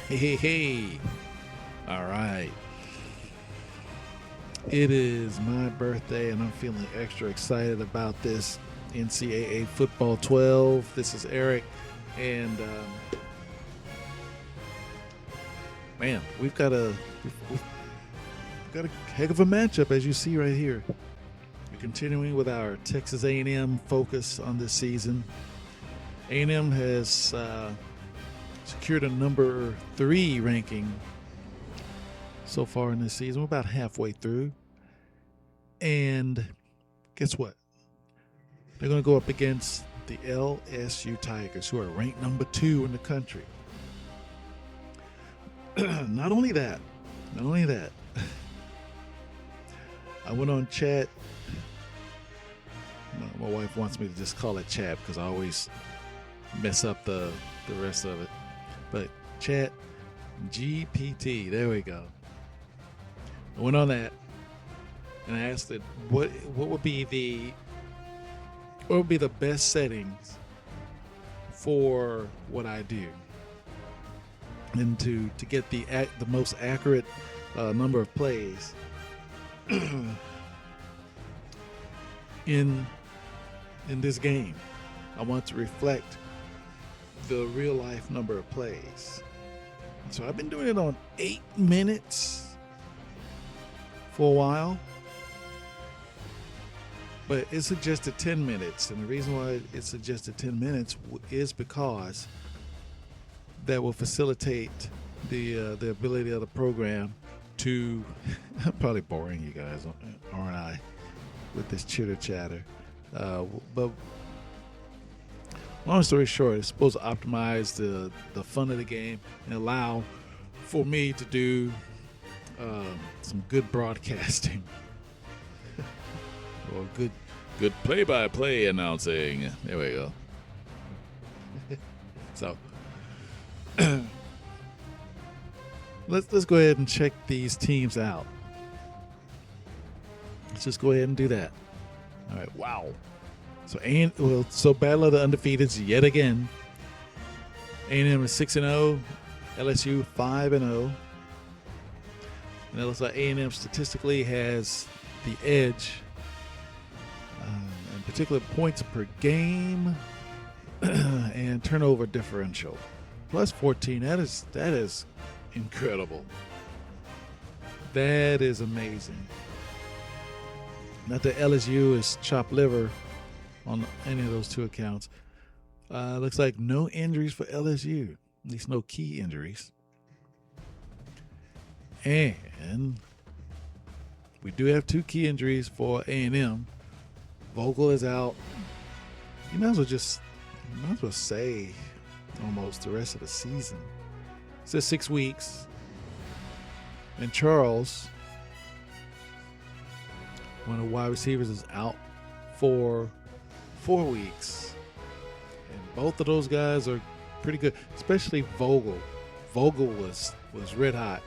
Hey. All right. It is my birthday, and I'm feeling extra excited about this NCAA Football 12. This is Eric, and man, we've got a heck of a matchup, as you see right here. We're continuing with our Texas A&M focus on this season. A&M has secured a number 3 ranking so far in this season. We're about halfway through. And guess what? They're going to go up against the LSU Tigers, who are ranked number 2 in the country. Not only that, I went on chat. My wife wants me to just call it chat because I always mess up the rest of it. But chat GPT, there we go. I went on that and I asked it what would be the best settings for what I do, and to get the most accurate number of plays in this game. I want to reflect the real life number of plays. So I've been doing it on 8 minutes for a while, but it suggested 10 minutes. And the reason why it suggested 10 minutes is because that will facilitate the ability of the program to I'm probably boring you guys, aren't I, with this chitter chatter, but long story short, it's supposed to optimize the fun of the game and allow for me to do some good broadcasting or good play-by-play announcing. There we go. So let's go ahead and check these teams out. Let's just go ahead and do that. All right. Wow. So Battle of the Undefeateds yet again. A&M is 6-0, LSU 5-0. And it looks like A&M statistically has the edge, in particular points per game and turnover differential. Plus 14. That is incredible. That is amazing. Not that LSU is chopped liver on any of those two accounts. Looks like no injuries for LSU, at least no key injuries. And we do have 2 key injuries for A&M. Vogel is out. You might as well say almost the rest of the season. It says 6 weeks. And Charles, one of the wide receivers, is out for 4 weeks. And both of those guys are pretty good, especially Vogel. Vogel was red hot.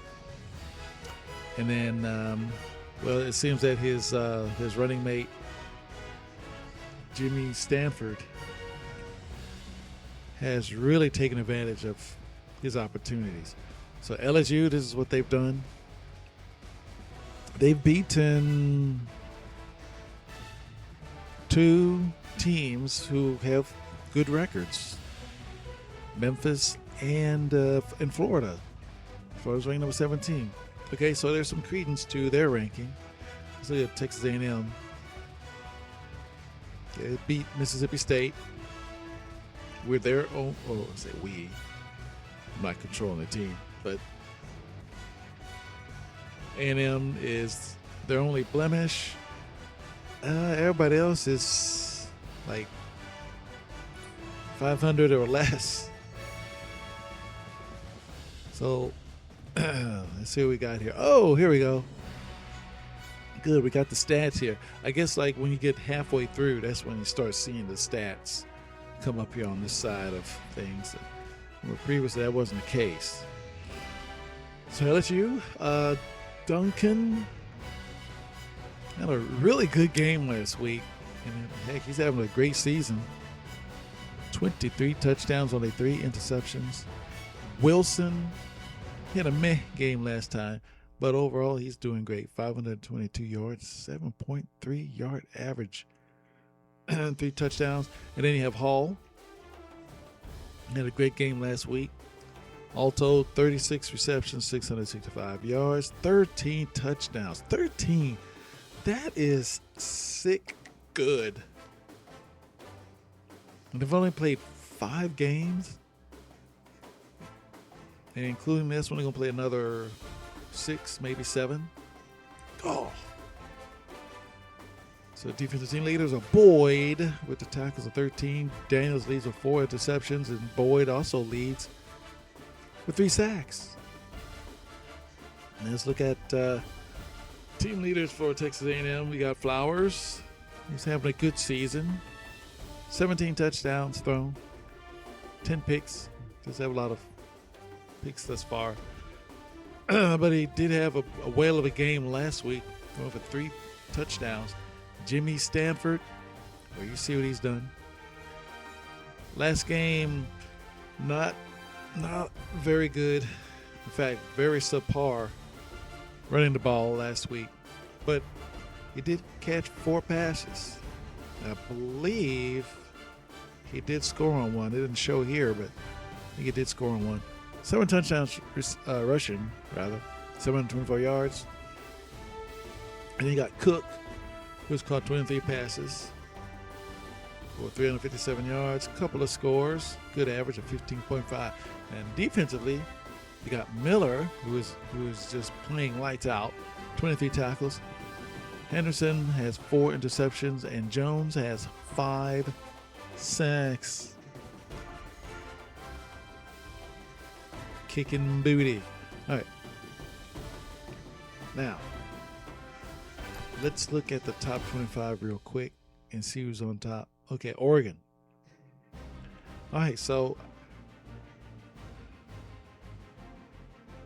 And then, it seems that his running mate, Jimmy Stanford, has really taken advantage of his opportunities. So LSU, this is what they've done. They've beaten 2 teams who have good records, Memphis and in Florida. Florida's ranked number 17. Okay, so there's some credence to their ranking. So yeah, Texas A&M. They beat Mississippi State. We're their own. Oh, I say we. I'm not controlling the team, but A&M is their only blemish. Everybody else is like 500 or less. So let's see what we got here. Oh, here we go. Good, we got the stats here. I guess like when you get halfway through, that's when you start seeing the stats come up here on this side of things. Well, previously that wasn't the case. So LSU, Duncan had a really good game last week. And heck, he's having a great season. 23 touchdowns, only 3 interceptions. Wilson He had a meh game last time, but overall he's doing great. 522 yards, 7.3 yard average, 3 touchdowns. And then you have Hall. He had a great game last week. All told, 36 receptions, 665 yards, 13 touchdowns. 13. That is sick good. And they've only played 5 games. And including this one, they're going to play another 6, maybe 7. Oh. So defensive team leaders are Boyd with the tackles of 13. Daniels leads with 4 interceptions. And Boyd also leads with 3 sacks. And let's look at team leaders for Texas A&M. We got Flowers. He's having a good season. 17 touchdowns thrown. 10 picks. Does have a lot of picks thus far. But he did have a whale of a game last week, going for 3 touchdowns. Jimmy Stanford, well, you see what he's done. Last game, not very good. In fact, very subpar running the ball last week. But he did catch 4 passes. I believe he did score on one. It didn't show here, but I think he did score on one. 7 touchdowns rushing, 724 yards. And then you got Cook, who's caught 23 passes for 357 yards, a couple of scores, good average of 15.5. And defensively, you got Miller, who is just playing lights out, 23 tackles. Henderson has 4 interceptions, and Jones has 5 sacks. Kicking booty. All right. Now, let's look at the top 25 real quick and see who's on top. Okay, Oregon. All right, so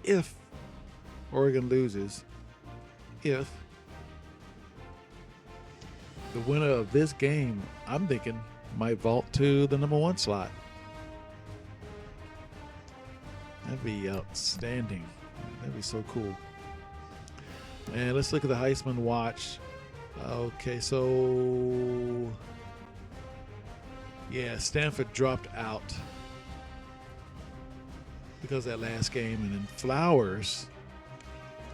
if Oregon loses, if the winner of this game, I'm thinking, might vault to the number 1 slot. That'd be outstanding. That'd be so cool. And let's look at the Heisman watch. Okay, so yeah, Stanford dropped out because of that last game, and then Flowers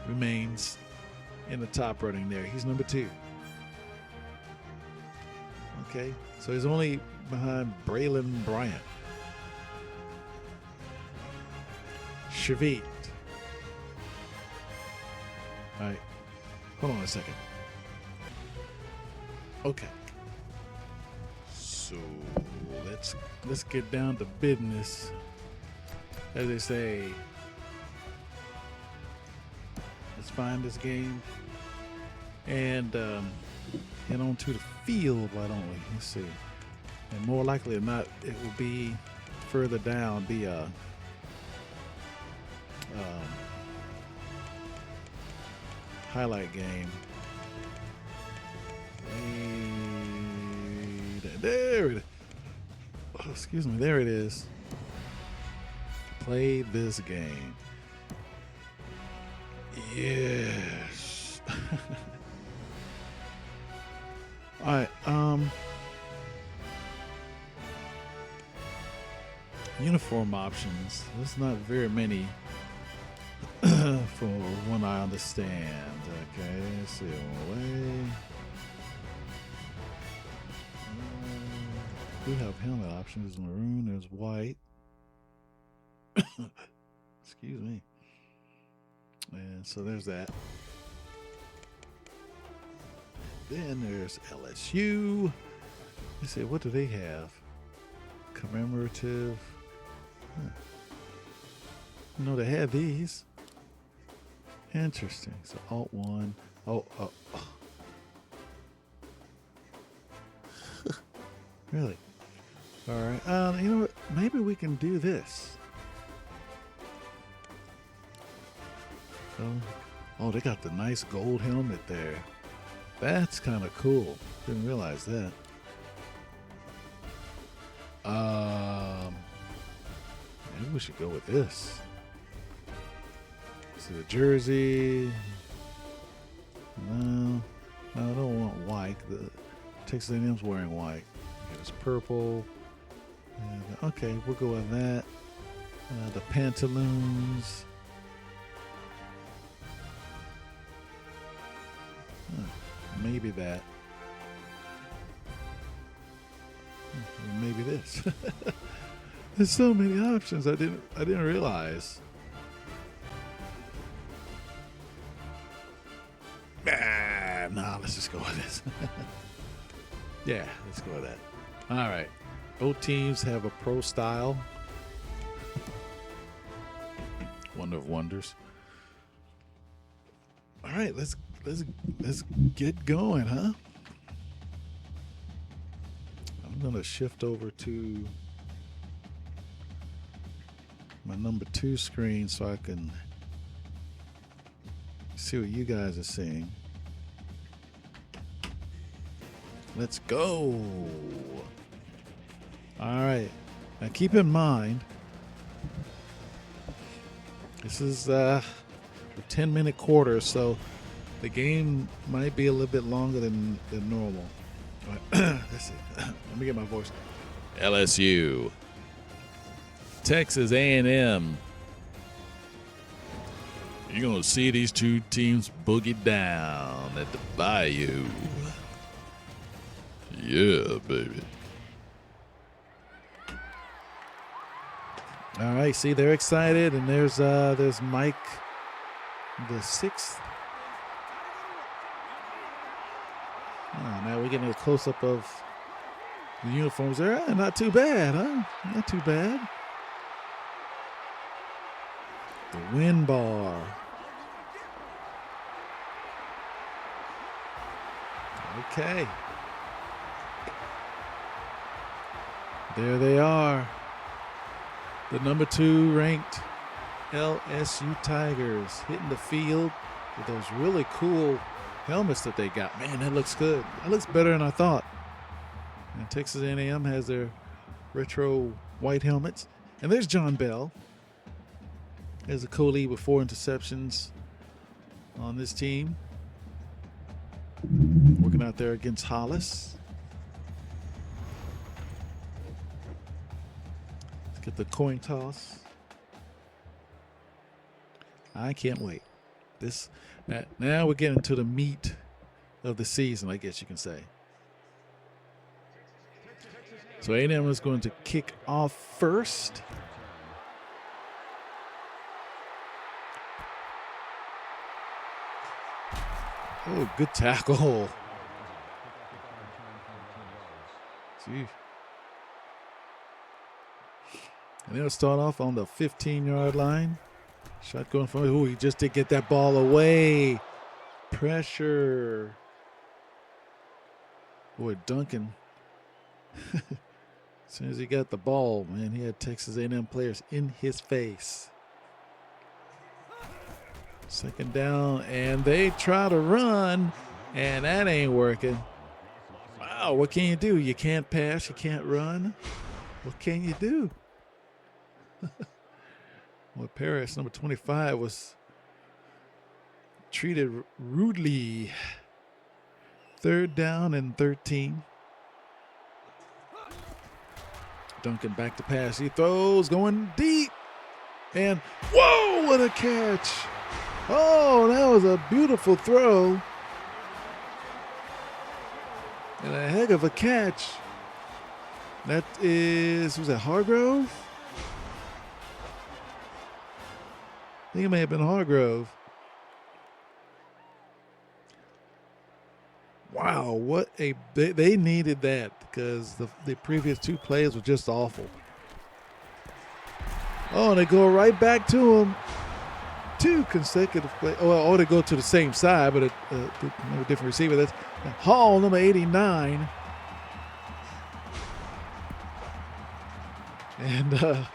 remains in the top running there. He's number 2. Okay, so he's only behind Braylon Bryant. Shavit. All right, hold on a second. Okay, so let's get down to business, as they say. Let's find this game and head on to the field. Why don't we? Let's see. And more likely than not, it will be further down. Be highlight game. There it is. Oh, excuse me. There it is. Play this game. Yes. All right. Uniform options. There's not very many. From what I understand. Okay, let's see. We have helmet options. There's maroon, there's white. Excuse me. And so there's that. Then there's LSU. Let's see, what do they have? Commemorative. No, they have these. Interesting. So Alt 1. Oh. Really? All right. You know what? Maybe we can do this. Oh, they got the nice gold helmet there. That's kind of cool. Didn't realize that. Maybe we should go with this. This is a jersey. No, I don't want white. The Texas A&M's wearing white. It's purple. And, okay, we'll go with that. The pantaloons. Maybe that. Maybe this. There's so many options I didn't realize. Nah, let's just go with this. Yeah, let's go with that. All right. Both teams have a pro style. Wonder of wonders. All right, let's get going, huh? I'm gonna shift over to my number 2 screen so I can see what you guys are seeing. Let's go. All right. Now keep in mind, this is a 10-minute quarter, so the game might be a little bit longer than normal. Let's see. Let me get my voice. LSU, Texas A&M. You're going to see these two teams boogie down at the Bayou. Yeah, baby. All right, see, they're excited, and there's Mike, the 6th. Oh, now we're getting a close-up of the uniforms there. Not too bad, huh? Not too bad. The win bar. Okay. There they are. The number 2 ranked LSU Tigers hitting the field with those really cool helmets that they got. Man, that looks good. That looks better than I thought. And Texas A&M has their retro white helmets. And there's John Bell. There's a co-lead with 4 interceptions on this team. Working out there against Hollis. Let's get the coin toss. I can't wait. Now we're getting to the meat of the season, I guess you can say. So A&M is going to kick off first. Oh, good tackle. Gee. And they'll start off on the 15-yard line. Shotgun from, oh, he just did get that ball away. Pressure. Boy, Duncan. As soon as he got the ball, man, he had Texas A&M players in his face. Second down, and they try to run, and that ain't working. Wow, what can you do? You can't pass, you can't run. What can you do? Well, Paris, number 25, was treated rudely. 3rd down and 13. Duncan back to pass. He throws, going deep. And, whoa, what a catch. Oh, that was a beautiful throw. And a heck of a catch. That is, was that Hargrove? I think it may have been Hargrove. Wow, what a they needed that because the previous 2 plays were just awful. Oh, and they go right back to him. 2 consecutive plays. Or they go to the same side, but a different receiver. That's Hall, number 89. And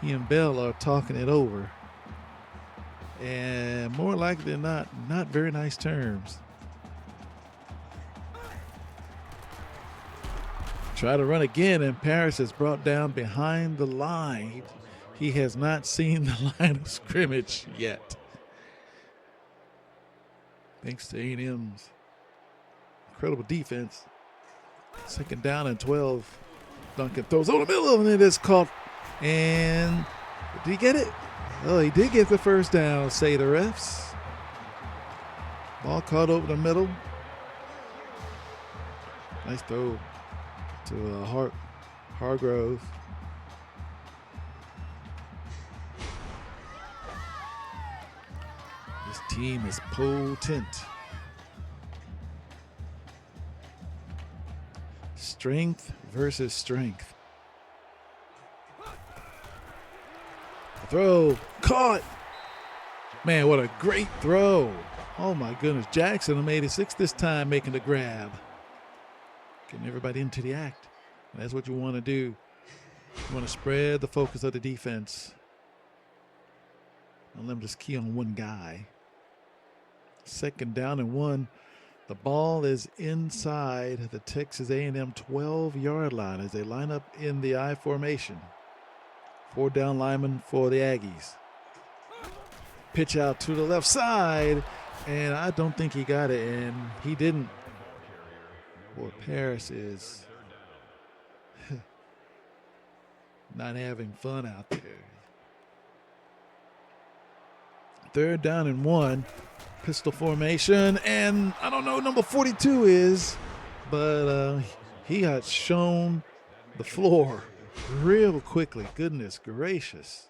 he and Bell are talking it over. And more likely than not very nice terms. Try to run again, and Paris is brought down behind the line. He has not seen the line of scrimmage yet. Thanks to A&M's incredible defense. 2nd down and 12. Duncan throws over the middle, and it is caught. And did he get it? Oh, he did get the first down, say the refs. Ball caught over the middle. Nice throw to Hargrove. This team is potent. Strength versus strength. Throw caught. Man, what a great throw. Oh my goodness. Jackson made it 6 this time, making the grab. Getting everybody into the act. And that's what you want to do. You want to spread the focus of the defense. Don't let them just key on one guy. 2nd down and 1. The ball is inside the Texas A&M 12-yard line as they line up in the I formation. 4 down linemen for the Aggies. Pitch out to the left side, and I don't think he got it, and he didn't. Boy, Paris is not having fun out there. 3rd down and 1. Pistol formation, and I don't know who number 42 is, but he got shown the floor real quickly. Goodness gracious.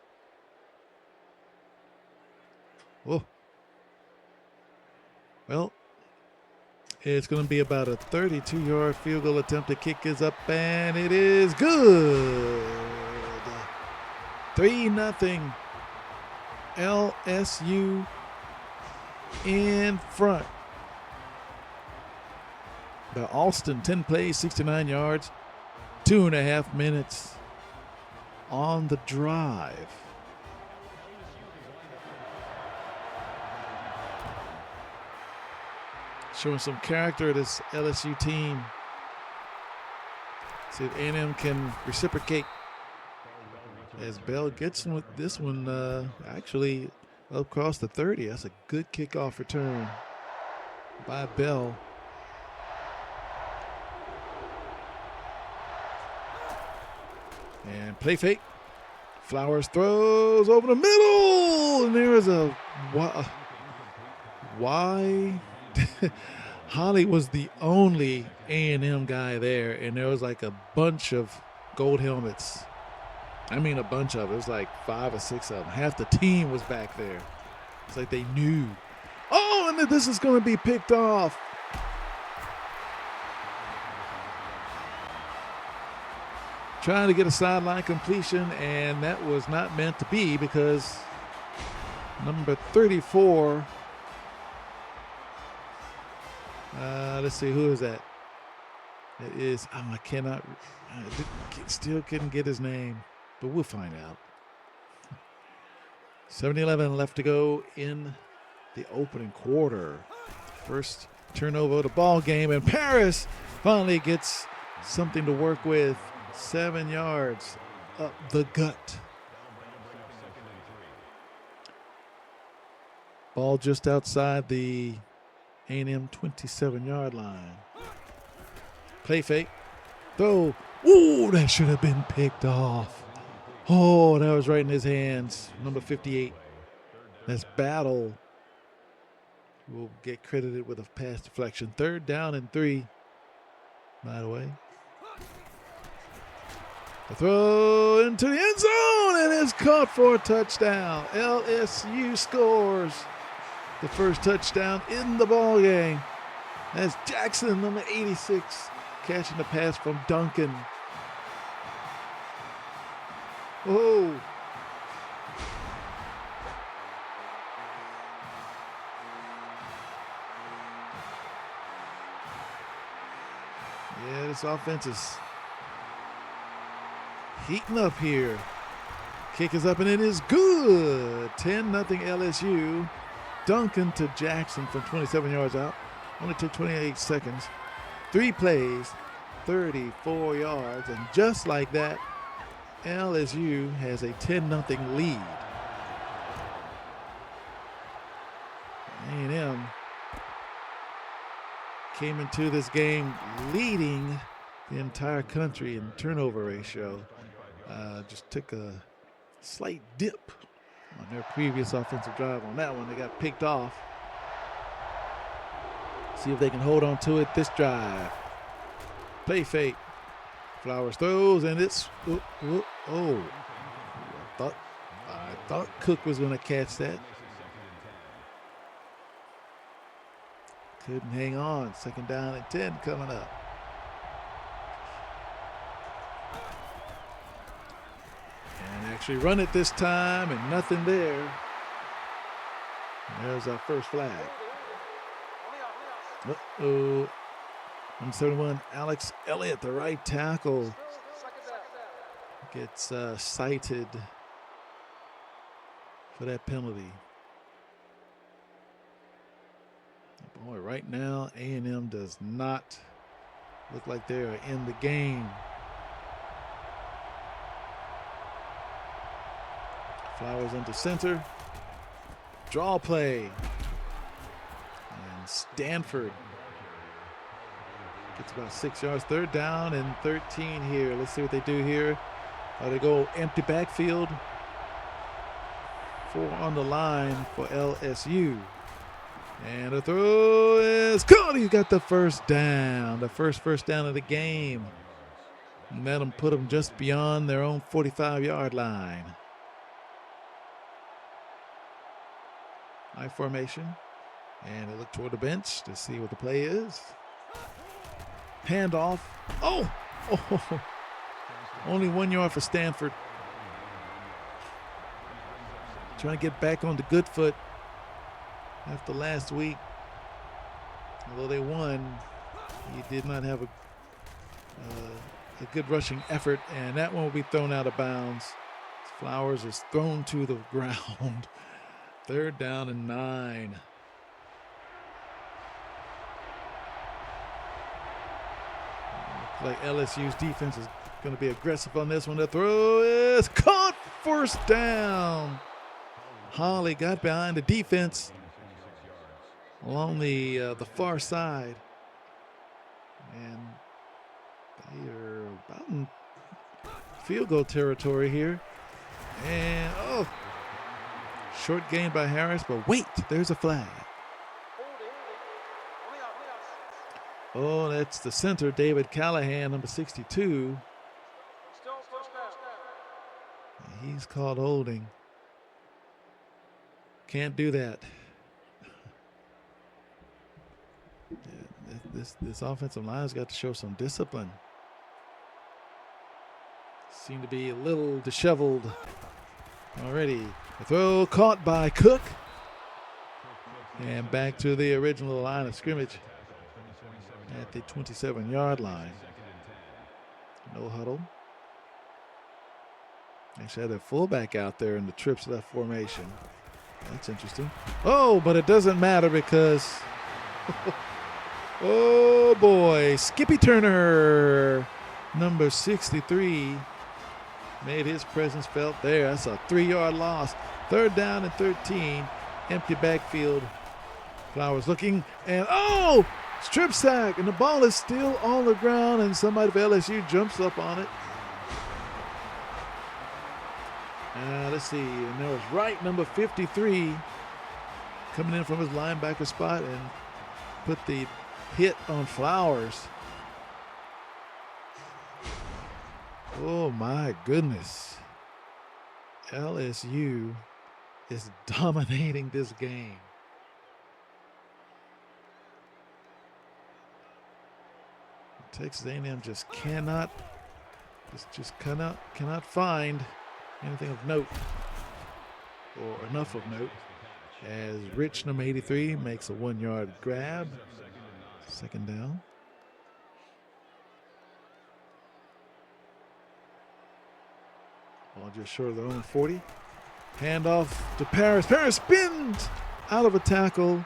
Oh. Well, it's going to be about a 32-yard field goal attempt. The kick is up, and it is good. 3-0. LSU in front. By Alston, 10 plays, 69 yards, 2.5 minutes on the drive. Showing some character of this LSU team. See if A&M can reciprocate. As Bell gets with this one, actually across the 30. That's a good kickoff return by Bell. And play fake. Flowers throws over the middle. And there is a why. Holly was the only A&M guy there, and there was like a bunch of gold helmets. I mean, a bunch of it. It was like 5 or 6 of them. Half the team was back there. It's like they knew. Oh, and this is going to be picked off. Trying to get a sideline completion, and that was not meant to be because number 34. Let's see, who is that? It is, I still couldn't get his name, but we'll find out. 7-11 left to go in the opening quarter. First turnover of the ball game, and Paris finally gets something to work with. 7 yards up the gut. Ball just outside the A&M 27-yard line. Play fake. Throw. Ooh, that should have been picked off. Oh, that was right in his hands. Number 58. That's Battle. Will get credited with a pass deflection. 3rd down and 3. By the way. The throw into the end zone, and it's caught for a touchdown. LSU scores the first touchdown in the ball game. That's Jackson, number 86, catching the pass from Duncan. Oh. Yeah, this offense is heating up here. Kick is up, and it is good. 10-0 LSU. Duncan to Jackson from 27 yards out. Only took 28 seconds. 3 plays, 34 yards. And just like that, LSU has a 10-0 lead. A&M came into this game leading the entire country in turnover ratio. Just took a slight dip on their previous offensive drive. On that one, they got picked off. See if they can hold on to it this drive. Play fake. Flowers throws, and it's I thought Cook was going to catch that. Couldn't hang on. 2nd down and 10 coming up. And actually run it this time, and nothing there. And there's our first flag. Uh-oh. 171, Alex Elliott, the right tackle, gets cited for that penalty. Boy, right now, A&M does not look like they are in the game. Flowers into center. Draw play. And Stanford gets about 6 yards. 3rd down and 13 here. Let's see what they do here. They go empty backfield. 4 on the line for LSU. And the throw is caught. He got the first down. The first down of the game. And that'll put them just beyond their own 45-yard line. I formation. And they look toward the bench to see what the play is. Handoff. Oh! Only 1 yard for Stanford. Trying to get back on the good foot after last week. Although they won, he did not have a good rushing effort, and that one will be thrown out of bounds. Flowers is thrown to the ground. 3rd down and 9. Like LSU's defense is going to be aggressive on this one. The throw is caught. 1st down. Holly got behind the defense along the far side, and they are about in field goal territory here. And short gain by Harris, but wait, there's a flag. Oh, that's the center, David Callahan, number 62. He's called holding. Can't do that. This offensive line's got to show some discipline. Seem to be a little disheveled already. The throw caught by Cook. And back to the original line of scrimmage at the 27-yard line. No huddle. Actually had their fullback out there in the trips left formation. That's interesting. Oh, but it doesn't matter because oh boy, Skippy Turner, number 63, made his presence felt there. That's a 3-yard loss. 3rd down and 13. Empty backfield. Flowers looking, and strip sack, and the ball is still on the ground, and somebody from LSU jumps up on it. Let's see, and there was Wright, number 53, coming in from his linebacker spot and put the hit on Flowers. Oh my goodness. LSU is dominating this game. Texas A&M just cannot find anything of note, or enough of note, as Rich, number 83, makes a 1-yard grab. 2nd down. Ball just short of their own 40. Handoff to Paris. Paris spins out of a tackle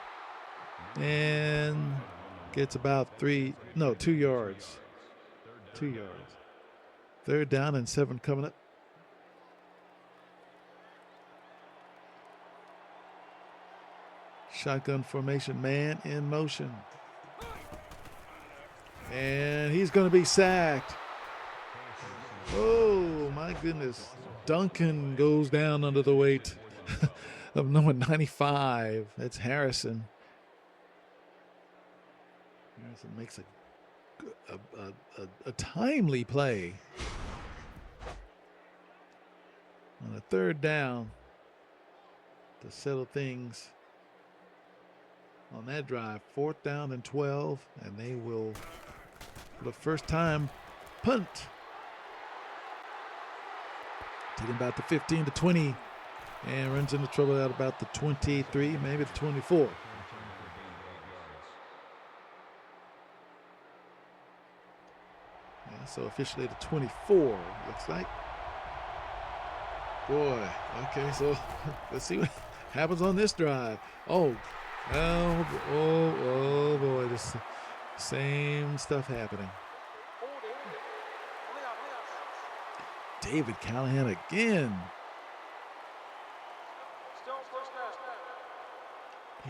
and gets about 2 yards. 2 yards. 3rd down and 7 coming up. Shotgun formation, man in motion. And he's going to be sacked. Oh, my goodness. Duncan goes down under the weight of number 95. That's Harrison. Harrison makes a timely play. On a third down to settle things on that drive. 4th down and 12, and they will, for the first time, punt. Taking about the 15 to 20, and runs into trouble at about the 23, maybe the 24. Yeah, so officially the 24, looks like. Boy, okay, so let's see what happens on this drive. Oh boy, this same stuff happening. David Callahan again.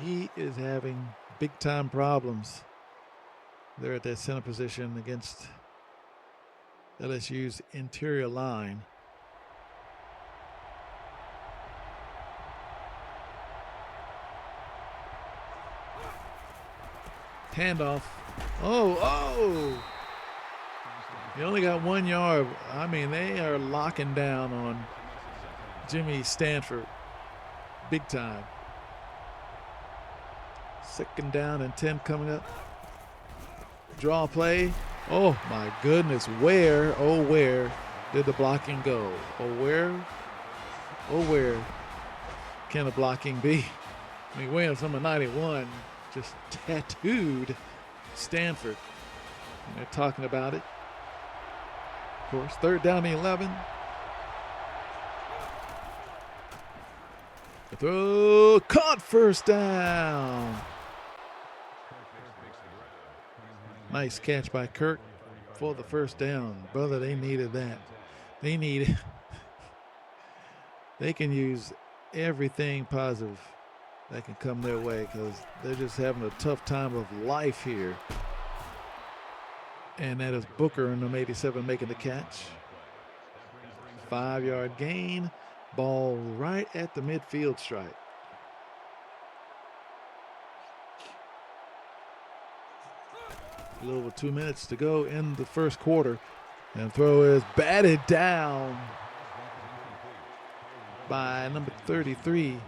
He is having big time problems there at that center position against LSU's interior line. Handoff. Oh. He only got 1 yard. I mean, they are locking down on Jimmy Stanford big time. 2nd down and 10 coming up. Draw play. Oh, my goodness. Where did the blocking go? Where can the blocking be? I mean, Williams, number 91, just tattooed Stanford. And they're talking about it. Of course, 3rd down and 11. The throw, caught, 1st down. Nice catch by Kirk for the 1st down. Brother, they needed that. They can use everything positive that can come their way because they're just having a tough time of life here. And that is Booker in number 87 making the catch. 5-yard gain. Ball right at the midfield stripe. A little over 2 minutes to go in the first quarter. And throw is batted down by number 33.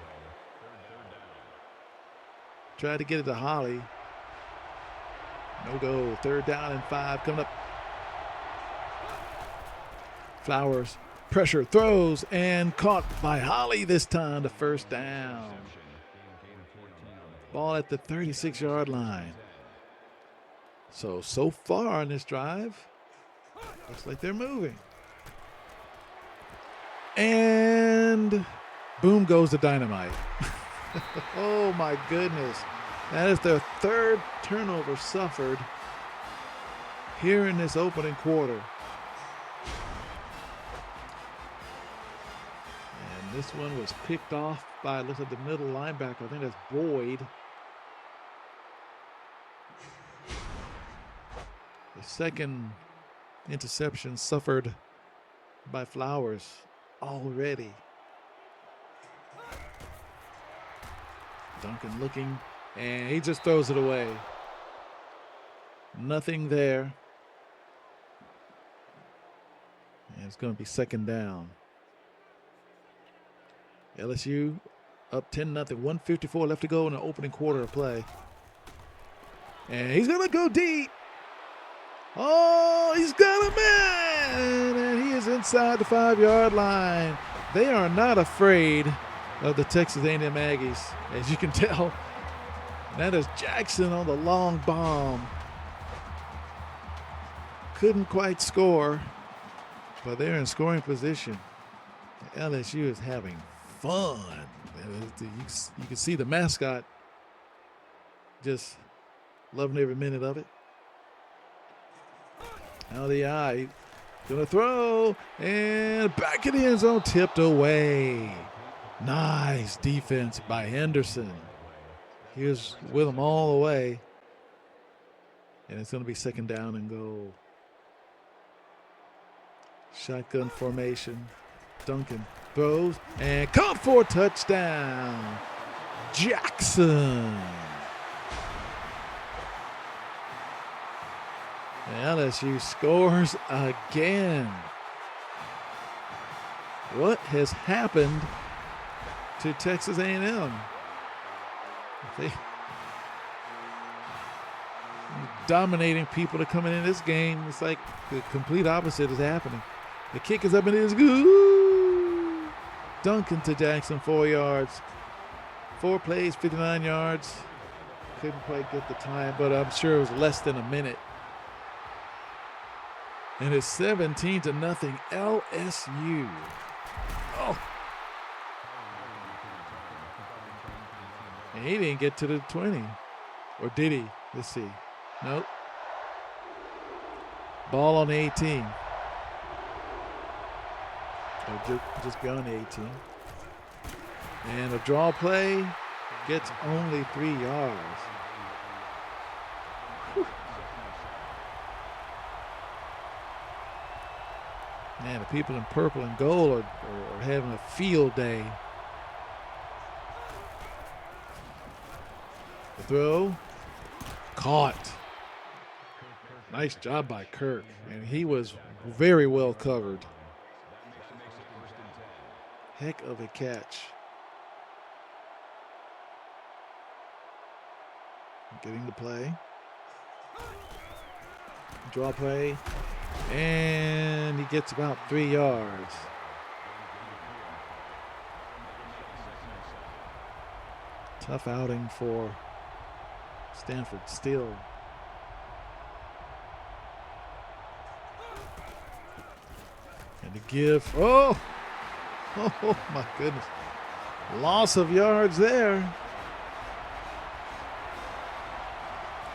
Tried to get it to Holly. No go. 3rd down and 5 coming up. Flowers, pressure, throws, and caught by Holly this time, the 1st down. Ball at the 36-yard line. So far on this drive, looks like they're moving. And boom goes the dynamite. Oh my goodness. That is their 3rd turnover suffered here in this opening quarter. And this one was picked off by, looks like the middle linebacker. I think that's Boyd. The 2nd interception suffered by Flowers already. Duncan looking, and he just throws it away. Nothing there. And it's going to be 2nd down. LSU up 10-0, 1:54 left to go in the opening quarter of play. And he's going to go deep. Oh, he's got him in, and he is inside the 5-yard line. They are not afraid of the Texas A&M Aggies, as you can tell. That is Jackson on the long bomb. Couldn't quite score, but they're in scoring position. LSU is having fun. You can see the mascot just loving every minute of it. Out of the eye, gonna throw, and back in the end zone, tipped away. Nice defense by Henderson. He was with them all the way. And it's going to be second down and goal. Shotgun formation. Duncan throws and caught for a touchdown. Jackson. LSU scores again. What has happened to Texas A&M? They dominating people that are coming in this game. It's like the complete opposite is happening. The kick is up and it is good. Duncan to Jackson, 4 yards. 4 plays, 59 yards. Couldn't quite get the time, but I'm sure it was less than a minute. And it's 17-0 LSU. Oh. And he didn't get to the 20. Or did he? Let's see. Nope. Ball on the 18. Or just beyond the 18. And a draw play gets only 3 yards. Whew. Man, the people in purple and gold are having a field day. The throw. Caught. Nice job by Kirk. And he was very well covered. Heck of a catch. Getting the play. Draw play. And he gets about 3 yards. Tough outing for Stanford still. And to give, oh my goodness. Loss of yards there.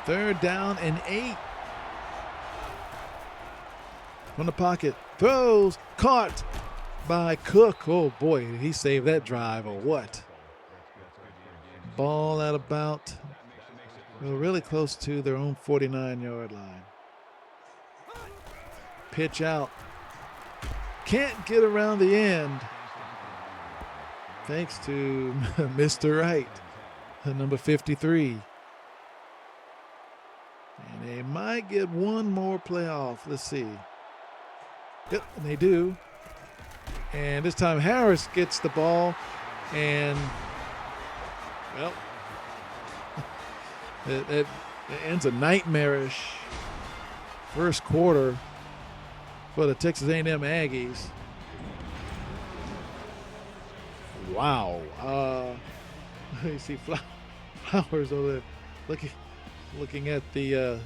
3rd down and 8. From the pocket, throws, caught by Cook. Oh boy, did he save that drive or what? Ball at about, well, really close to their own 49-yard line. Pitch out. Can't get around the end. Thanks to Mr. Wright, number 53. And they might get one more playoff. Let's see. Yep, and they do. And this time Harris gets the ball. And, well, it ends a nightmarish first quarter for the Texas A&M Aggies. Wow. You see Flowers over there looking at the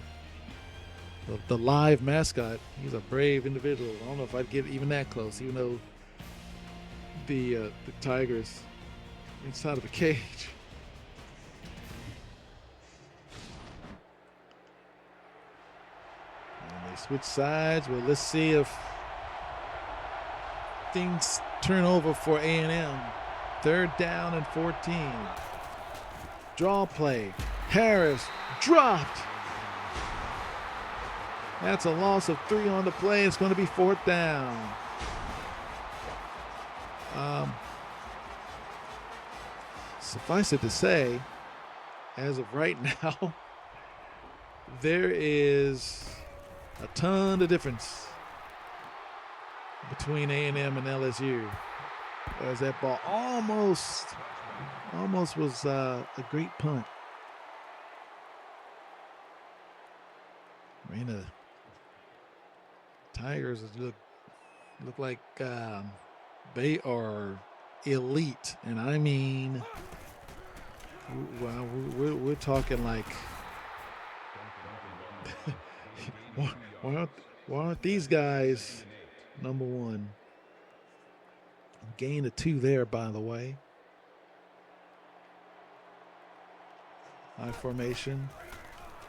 live mascot. He's a brave individual. I don't know if I'd get even that close, even though the Tigers inside of a cage. And they switch sides. Well, let's see if things turn over for A&M. 3rd down and 14. Draw play. Harris dropped. That's a loss of 3 on the play. It's going to be 4th down. Suffice it to say, as of right now, there is a ton of difference between A&M and LSU. As that ball almost was a great punt. I mean, the Tigers look like they are elite, and I mean, well, we're talking like, why aren't these guys number one? Gain of 2 there, by the way. High formation.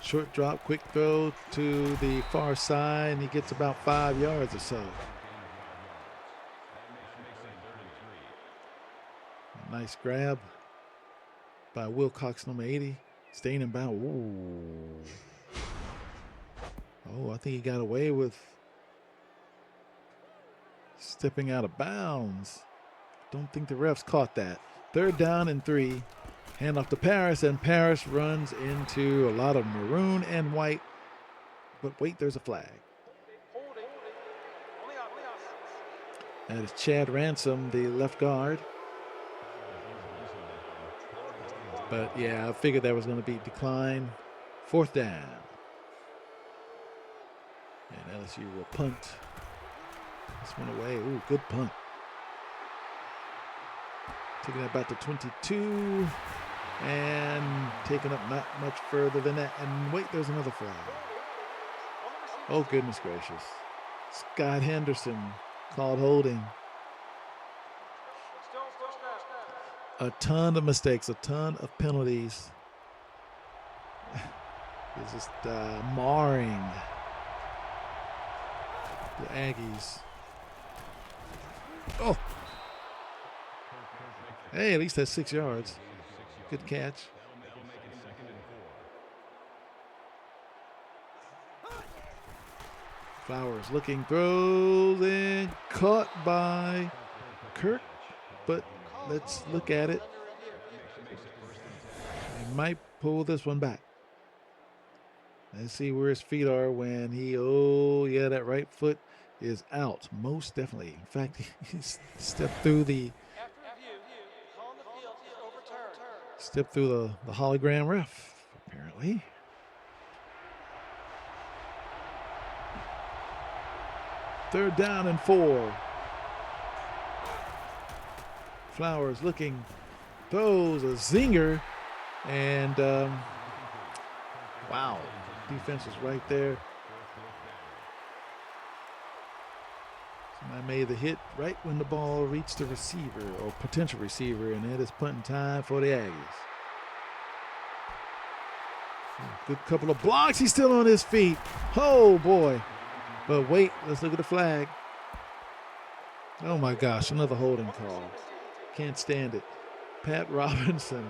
Short drop, quick throw to the far side, and he gets about 5 yards or so. Nice grab. by Wilcox, number 80. Staying in bounds. Ooh. Oh, I think he got away with stepping out of bounds. Don't think the refs caught that. 3rd down and 3. Hand off to Paris, and Paris runs into a lot of maroon and white. But wait, there's a flag. That is Chad Ransom, the left guard. But yeah, I figured that was going to be decline. 4th down. And LSU will punt this one away. Ooh, good punt. Taking that back to 22. And taking up not much further than that. And wait, there's another flag. Oh, goodness gracious. Scott Henderson called holding. A ton of mistakes, a ton of penalties. It's just marring the Aggies. Oh. Hey, at least that's 6 yards. Good catch. Flowers looking, throws, and caught by Kirk. But let's look at it. He might pull this one back. Let's see where his feet are when he, oh yeah, that right foot is out. Most definitely. In fact, he stepped through the hologram ref, apparently. Third down and 4. Flowers looking, throws a zinger, and wow, defense is right there. Somebody made the hit right when the ball reached the receiver or potential receiver, and it is punting time for the Aggies. Good couple of blocks. He's still on his feet. Oh boy. But wait, let's look at the flag. Oh my gosh, another holding call. Can't stand it. Pat Robinson.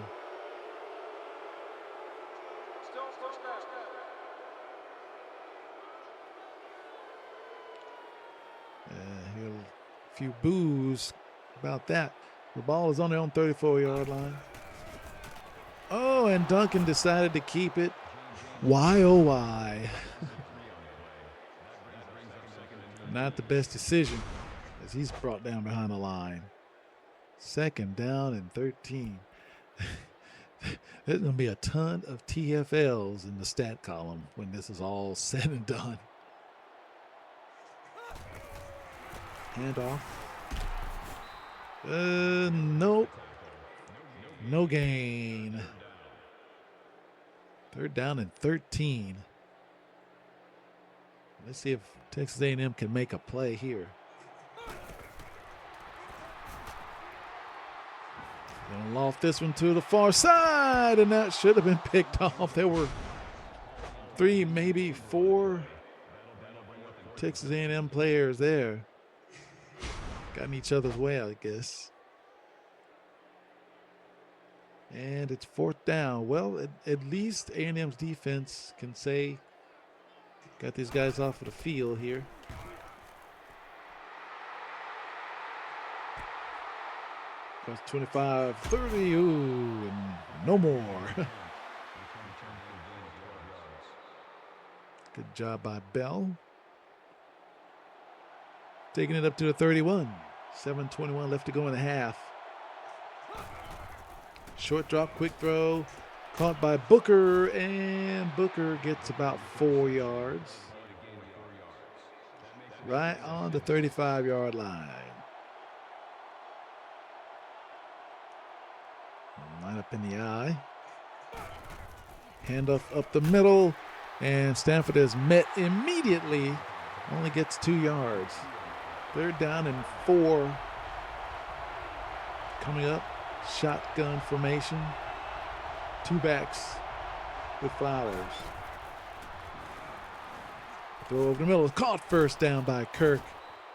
Here a few boos about that. The ball is on their own 34-yard line. Oh, and Duncan decided to keep it. Why, oh why? Not the best decision as he's brought down behind the line. 2nd down and 13. There's going to be a ton of TFLs in the stat column when this is all said and done. Handoff. Nope. No gain. 3rd down and 13. Let's see if Texas A&M can make a play here. Gonna loft this one to the far side, and that should have been picked off. There were 3, maybe 4 Texas A&M players there. Got in each other's way, I guess. And it's 4th down. Well, at least A&M's defense can say, got these guys off of the field here. Across 25, 30, ooh, and no more. Good job by Bell. Taking it up to the 31. 7:21 left to go in the half. Short drop, quick throw. Caught by Booker, and Booker gets about 4 yards. Right on the 35-yard line. Line up in the eye. Handoff up the middle, and Stanford is met immediately. Only gets 2 yards. 3rd down and 4. Coming up, shotgun formation. 2 backs with Flowers. Throw over the middle. Caught first down by Kirk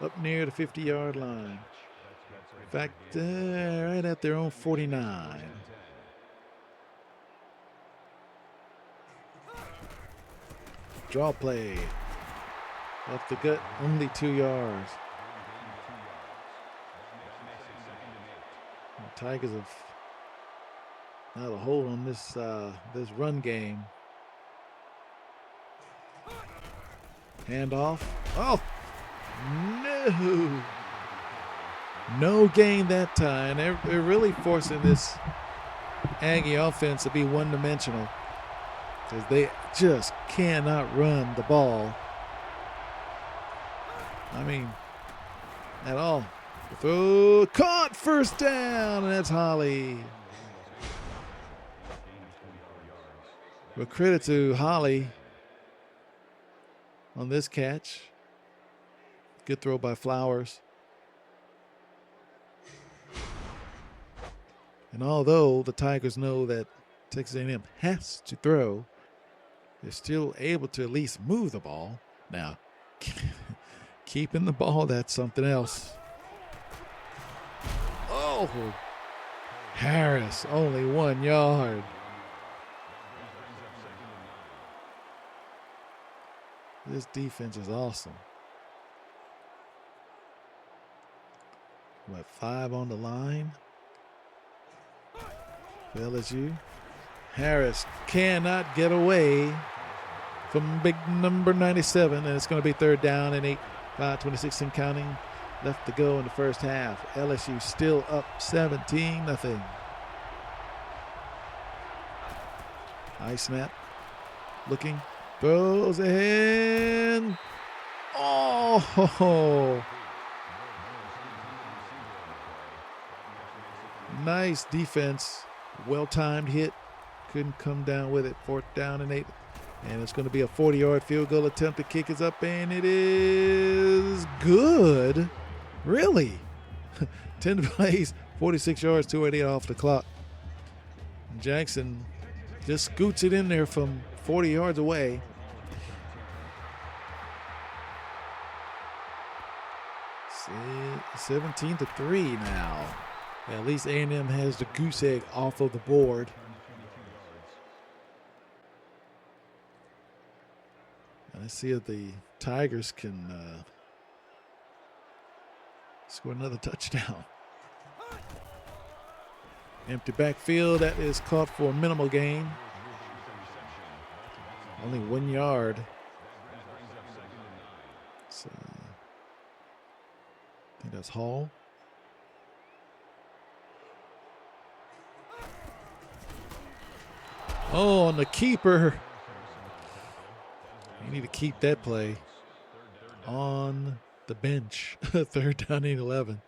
up near the 50-yard line. In fact, right at their own 49. Draw play. Up the gut, only 2 yards. The Tigers have not a hold on this this run game. Handoff. Oh, no. No gain that time. They're really forcing this Aggie offense to be one-dimensional because they just cannot run the ball. I mean, at all. Throw, caught, first down, and that's Holly. But credit to Holly on this catch. Good throw by Flowers. And although the Tigers know that Texas A&M has to throw, they're still able to at least move the ball. Now, keeping the ball, that's something else. Oh, Harris, only 1 yard. This defense is awesome. What, 5 on the line for LSU? Harris cannot get away from big number 97, and it's going to be 3rd down and 8, 5:26 and counting left to go in the first half. LSU still up 17-0. High snap, looking, throws ahead. Oh, nice defense, well-timed hit. Couldn't come down with it. 4th down and 8. And it's going to be a 40-yard field goal attempt. The kick is up, and it is good. Really? 10 plays, 46 yards, 2:88 off the clock. Jackson just scoots it in there from 40 yards away. See, 17-3 now. At least A&M has the goose egg off of the board. Let's see if the Tigers can score another touchdown. Empty backfield. That is caught for a minimal gain. Only 1 yard. So, I think that's Hall. Oh, on the keeper. You need to keep that play on the bench. 3rd down and 11.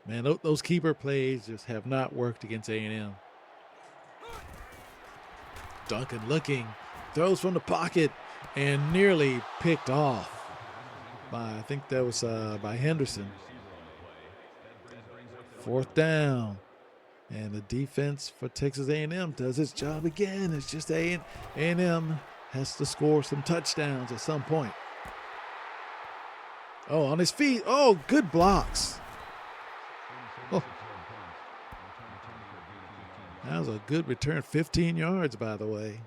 Man, those keeper plays just have not worked against A&M. Duncan looking, throws from the pocket, and nearly picked off by, I think that was by Henderson. 4th down. And the defense for Texas A&M does its job again. It's just A&M has to score some touchdowns at some point. Oh, on his feet. Oh, good blocks. Oh. That was a good return. 15 yards, by the way.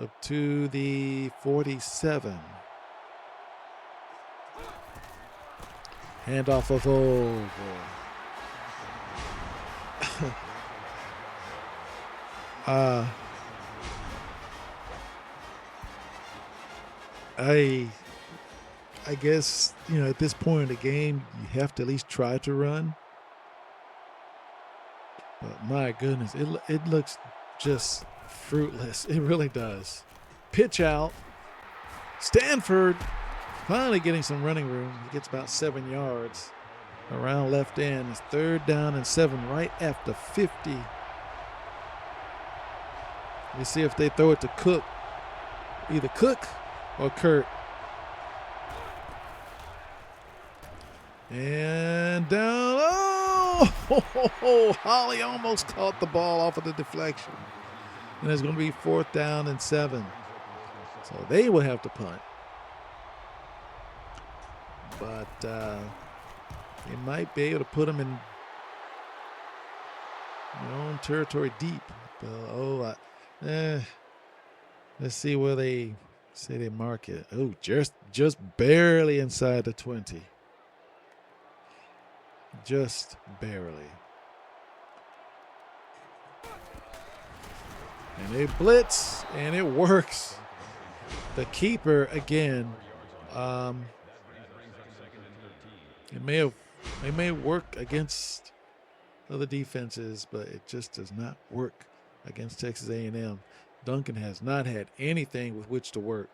Up to the 47. Handoff of over. I guess, you know, at this point in the game, you have to at least try to run. But my goodness, it looks just fruitless. It really does. Pitch out. Stanford finally getting some running room. He gets about 7 yards around left end. It's 3rd down and 7 right after 50. Let's see if they throw it to Cook. Either Cook or Kurt. And down. Oh, Holly almost caught the ball off of the deflection. And it's going to be 4th down and 7. So they will have to punt. But they might be able to put them in their own territory deep. Let's see where they say they mark it. Oh, just barely inside the 20. Just barely. And they blitz, and it works. The keeper, again, it may work against other defenses, but it just does not work against Texas A&M. Duncan has not had anything with which to work.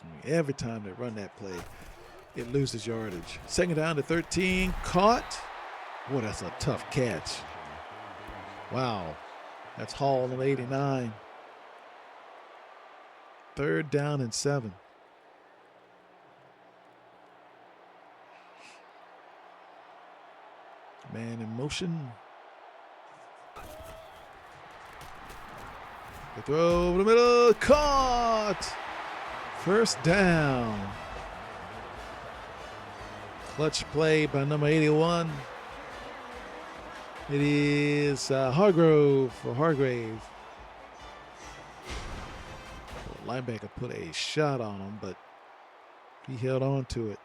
I mean, every time they run that play, it loses yardage. Second down to 13, caught. Boy, that's a tough catch. Wow, that's Hall on 89. Third down and 7. Man in motion. The throw over the middle, caught. First down. Clutch play by number 81. It is Hargrave. The linebacker put a shot on him, but he held on to it.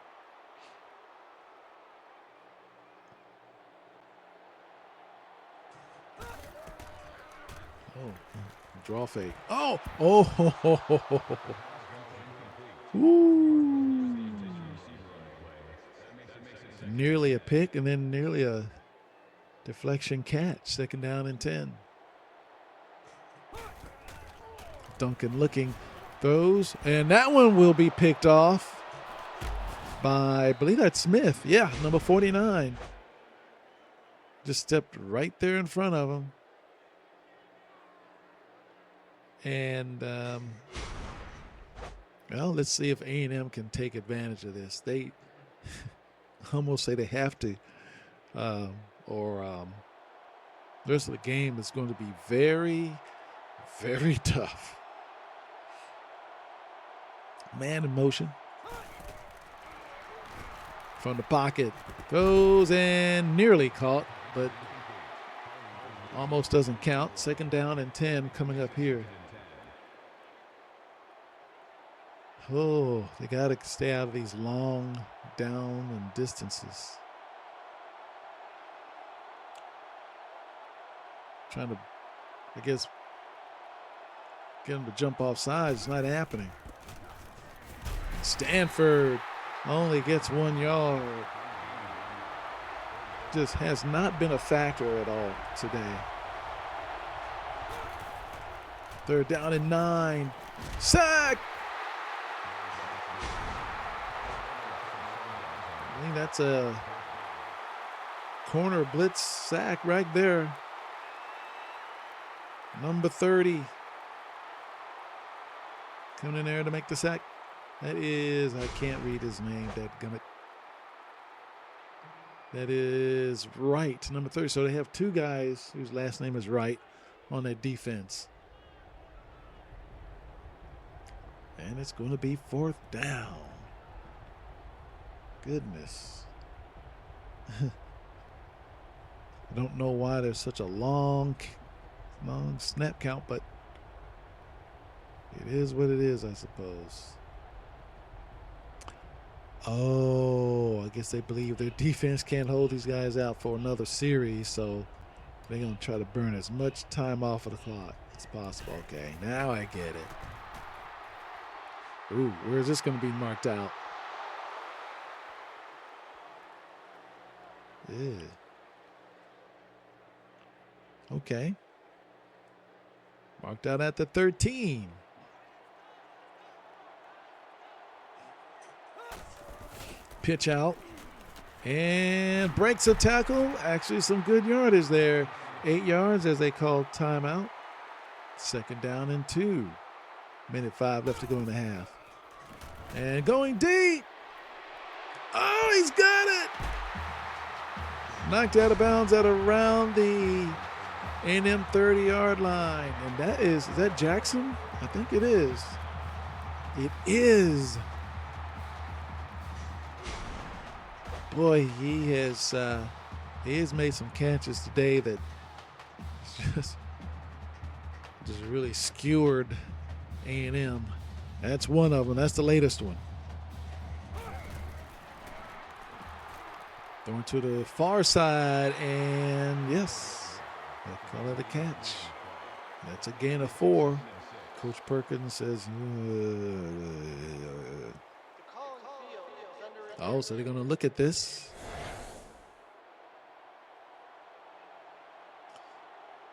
Oh, draw fake. Oh. Ooh. Nearly a pick and then nearly a deflection catch. Second down and 10. Duncan looking, throws, and that one will be picked off by, I believe that's Smith. Yeah, number 49. Just stepped right there in front of him. And, well, let's see if A&M can take advantage of this. They almost say they have to, the rest of the game is going to be very, very tough. Man in motion. From the pocket. Goes and nearly caught, but almost doesn't count. Second down and 10 coming up here. Oh, they got to stay out of these long down and distances. Trying to, I guess, get them to jump off sides. It's not happening. Stanford only gets 1 yard. Just has not been a factor at all today. Third down and 9. Sack! I think that's a corner blitz sack right there. Number 30. Coming in there to make the sack. That is, I can't read his name, dadgummit. That is Wright, number 30. So they have two guys whose last name is Wright on that defense. And it's going to be fourth down. Goodness. I don't know why there's such a long snap count, but it is what it is, I suppose. Oh, I guess they believe their defense can't hold these guys out for another series, so they're going to try to burn as much time off of the clock as possible. Okay, now I get it. Ooh, where is this going to be marked out? Yeah. Okay. Marked out at the 13. Pitch out and breaks a tackle. Actually, some good yardage there. 8 yards as they call timeout. Second down and 2. Minute 5 left to go in the half. And going deep. Oh, he's got it. Knocked out of bounds at around the A&M 30-yard line. And that is that Jackson? I think it is. It is. Boy, he has made some catches today that just just really skewered A&M. That's one of them. That's the latest one. Throwing to the far side, and yes, they call it a catch. That's a gain of 4. Coach Perkins says, oh, so they're going to look at this.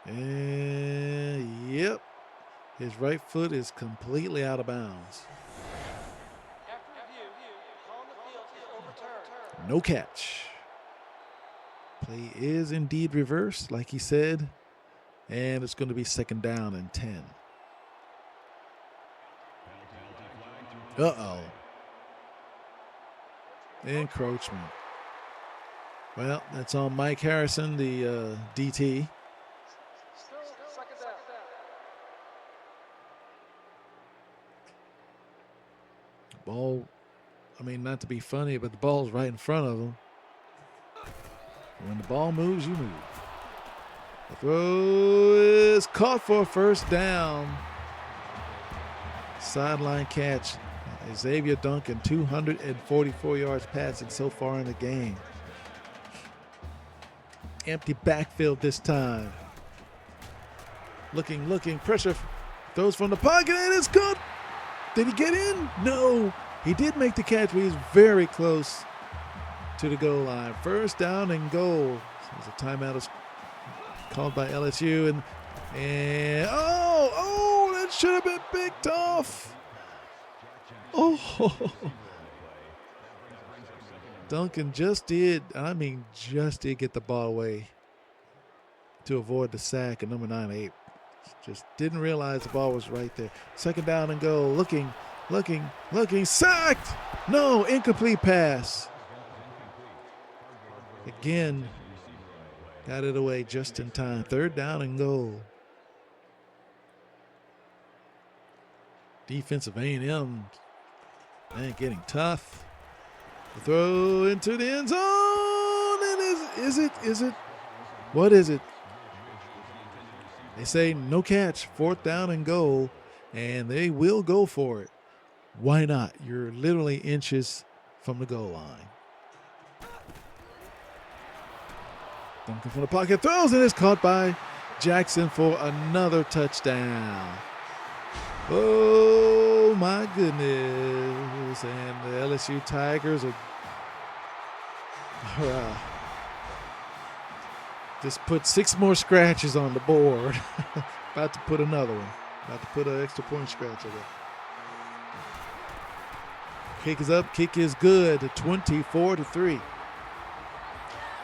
And yep, his right foot is completely out of bounds. No catch. Play is indeed reversed, like he said, and it's going to be 2nd down and 10. Uh-oh. Encroachment. Well, that's on Mike Harrison, the DT. Ball, I mean, not to be funny, but the ball's right in front of him. When the ball moves, you move. The throw is caught for a 1st down. Sideline catch. Xavier Duncan, 244 yards passing so far in the game. Empty backfield this time. Looking, pressure. Throws from the pocket, and it's good. Did he get in? No. He did make the catch, but he's very close to the goal line. 1st down and goal. There's a timeout is called by LSU, and that should have been picked off. Oh, Duncan just did get the ball away to avoid the sack, and number 9-8 just didn't realize the ball was right there. 2nd down and goal. Looking, sacked. No, incomplete pass. Again, got it away just in time. 3rd down and goal. Defensive A&M, man, getting tough. The throw into the end zone. And is it? What is it? They say no catch, 4th down and goal, and they will go for it. Why not? You're literally inches from the goal line. Duncan from the pocket throws, and it's caught by Jackson for another touchdown. Oh, my goodness. And the LSU Tigers are just put 6 more scratches on the board. About to put another one. About to put an extra point scratch in there. Kick is up. Kick is good. 24-3.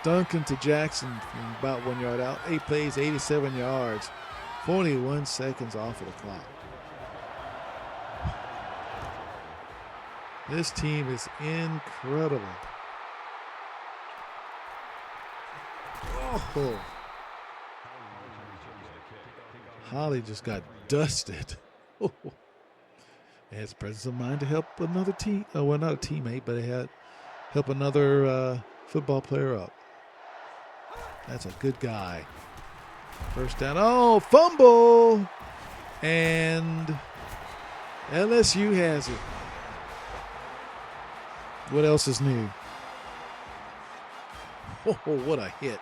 Duncan to Jackson from about 1 yard out. 8 plays, 87 yards. 41 seconds off of the clock. This team is incredible. Oh. Holly just got dusted. Oh. Has presence of mind to help another team. Well, not a teammate, but it had help another football player up. That's a good guy. 1st down. Oh, fumble. And LSU has it. What else is new? Oh, what a hit.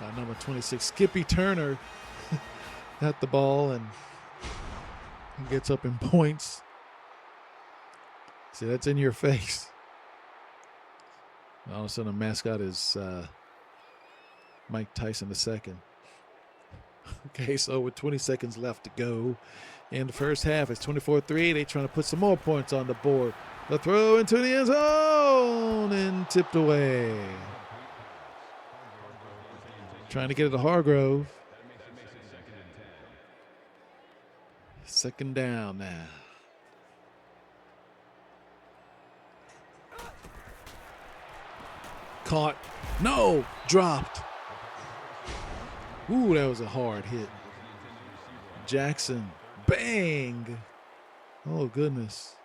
By number 26, Skippy Turner got the ball and gets up in points. See, that's in your face. All of a sudden, the mascot is Mike Tyson II. Okay, so with 20 seconds left to go in the first half, it's 24-3. They're trying to put some more points on the board. The throw into the end zone and tipped away. Trying to get it to Hargrove. 2nd down now. Caught. No. Dropped. Ooh, that was a hard hit. Jackson. Bang. Oh, goodness.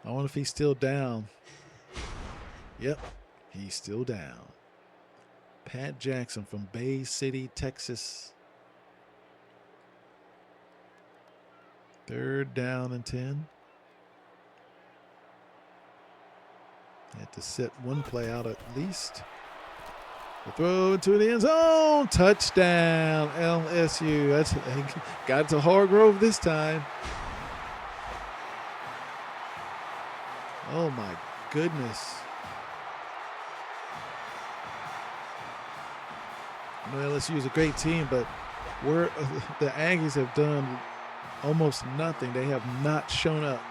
I wonder if he's still down. Yep, he's still down. Pat Jackson from Bay City, Texas. 3rd down and 10. Had to set one play out at least. The throw into the end zone. Touchdown, LSU. That's got to Hargrove this time. Oh my goodness. I know LSU is a great team, but the Aggies have done almost nothing. They have not shown up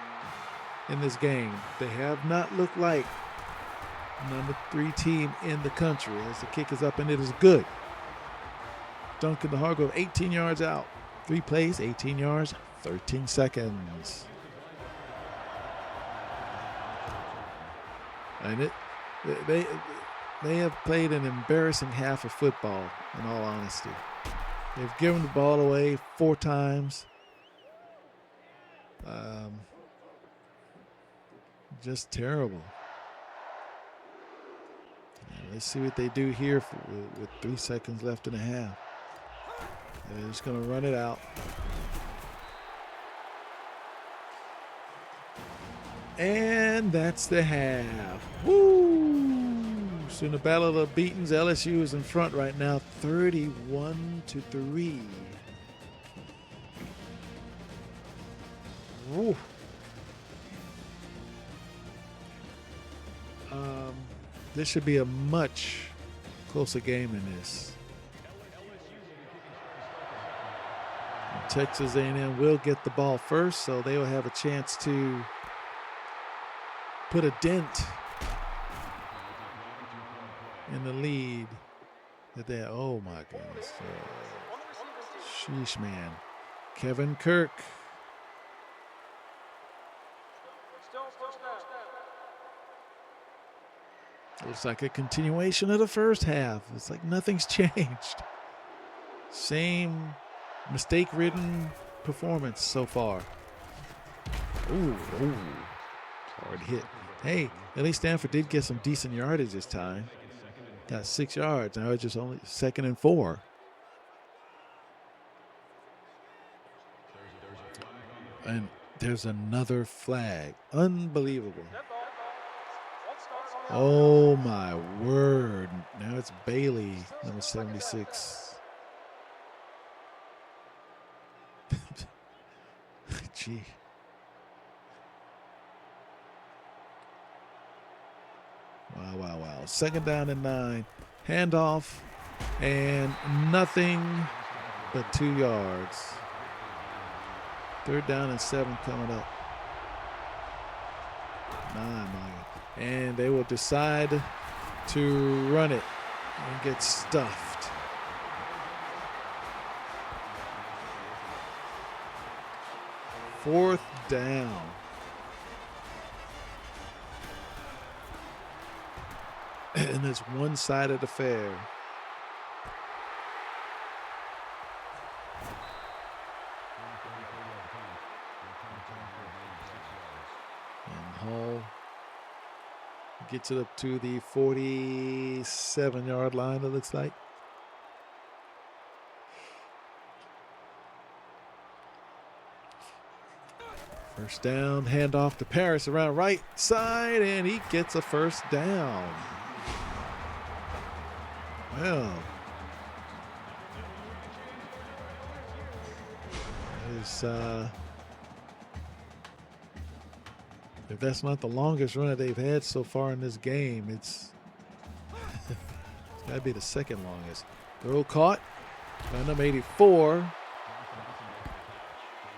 in this game. They have not looked like number 3 team in the country as the kick is up, and it is good. Duncan to Hargrove, 18 yards out. 3 plays, 18 yards, 13 seconds. And they have played an embarrassing half of football, in all honesty. They've given the ball away 4 times. Just terrible. Let's see what they do here with 3 seconds left in the half. They're just going to run it out. And that's the half. Woo! So in the battle of the beatings, LSU is in front right now, 31-3. Woo. This should be a much closer game than this. Texas A&M will get the ball first, so they will have a chance to put a dent in the lead that they. Oh my goodness! Sheesh, man. Kevin Kirk. Looks like a continuation of the first half. It's like nothing's changed. Same mistake-ridden performance so far. Ooh, hard hit. Hey, at least Stanford did get some decent yardage this time. Got 6 yards. Now it's just only 2nd and 4. And there's another flag. Unbelievable. Oh my word. Now it's Bailey, number 76. Gee. Wow. 2nd down and 9. Handoff and nothing but 2 yards. 3rd down and 7 coming up. 9, and they will decide to run it and get stuffed. Fourth down. And it's one side of the fair. And Hall gets it up to the 47-yard line, it looks like. First down, handoff to Paris around right side, and he gets a first down. Well, if that's not the longest run that they've had so far in this game, it's got to be the 2nd longest. Throw caught by number 84.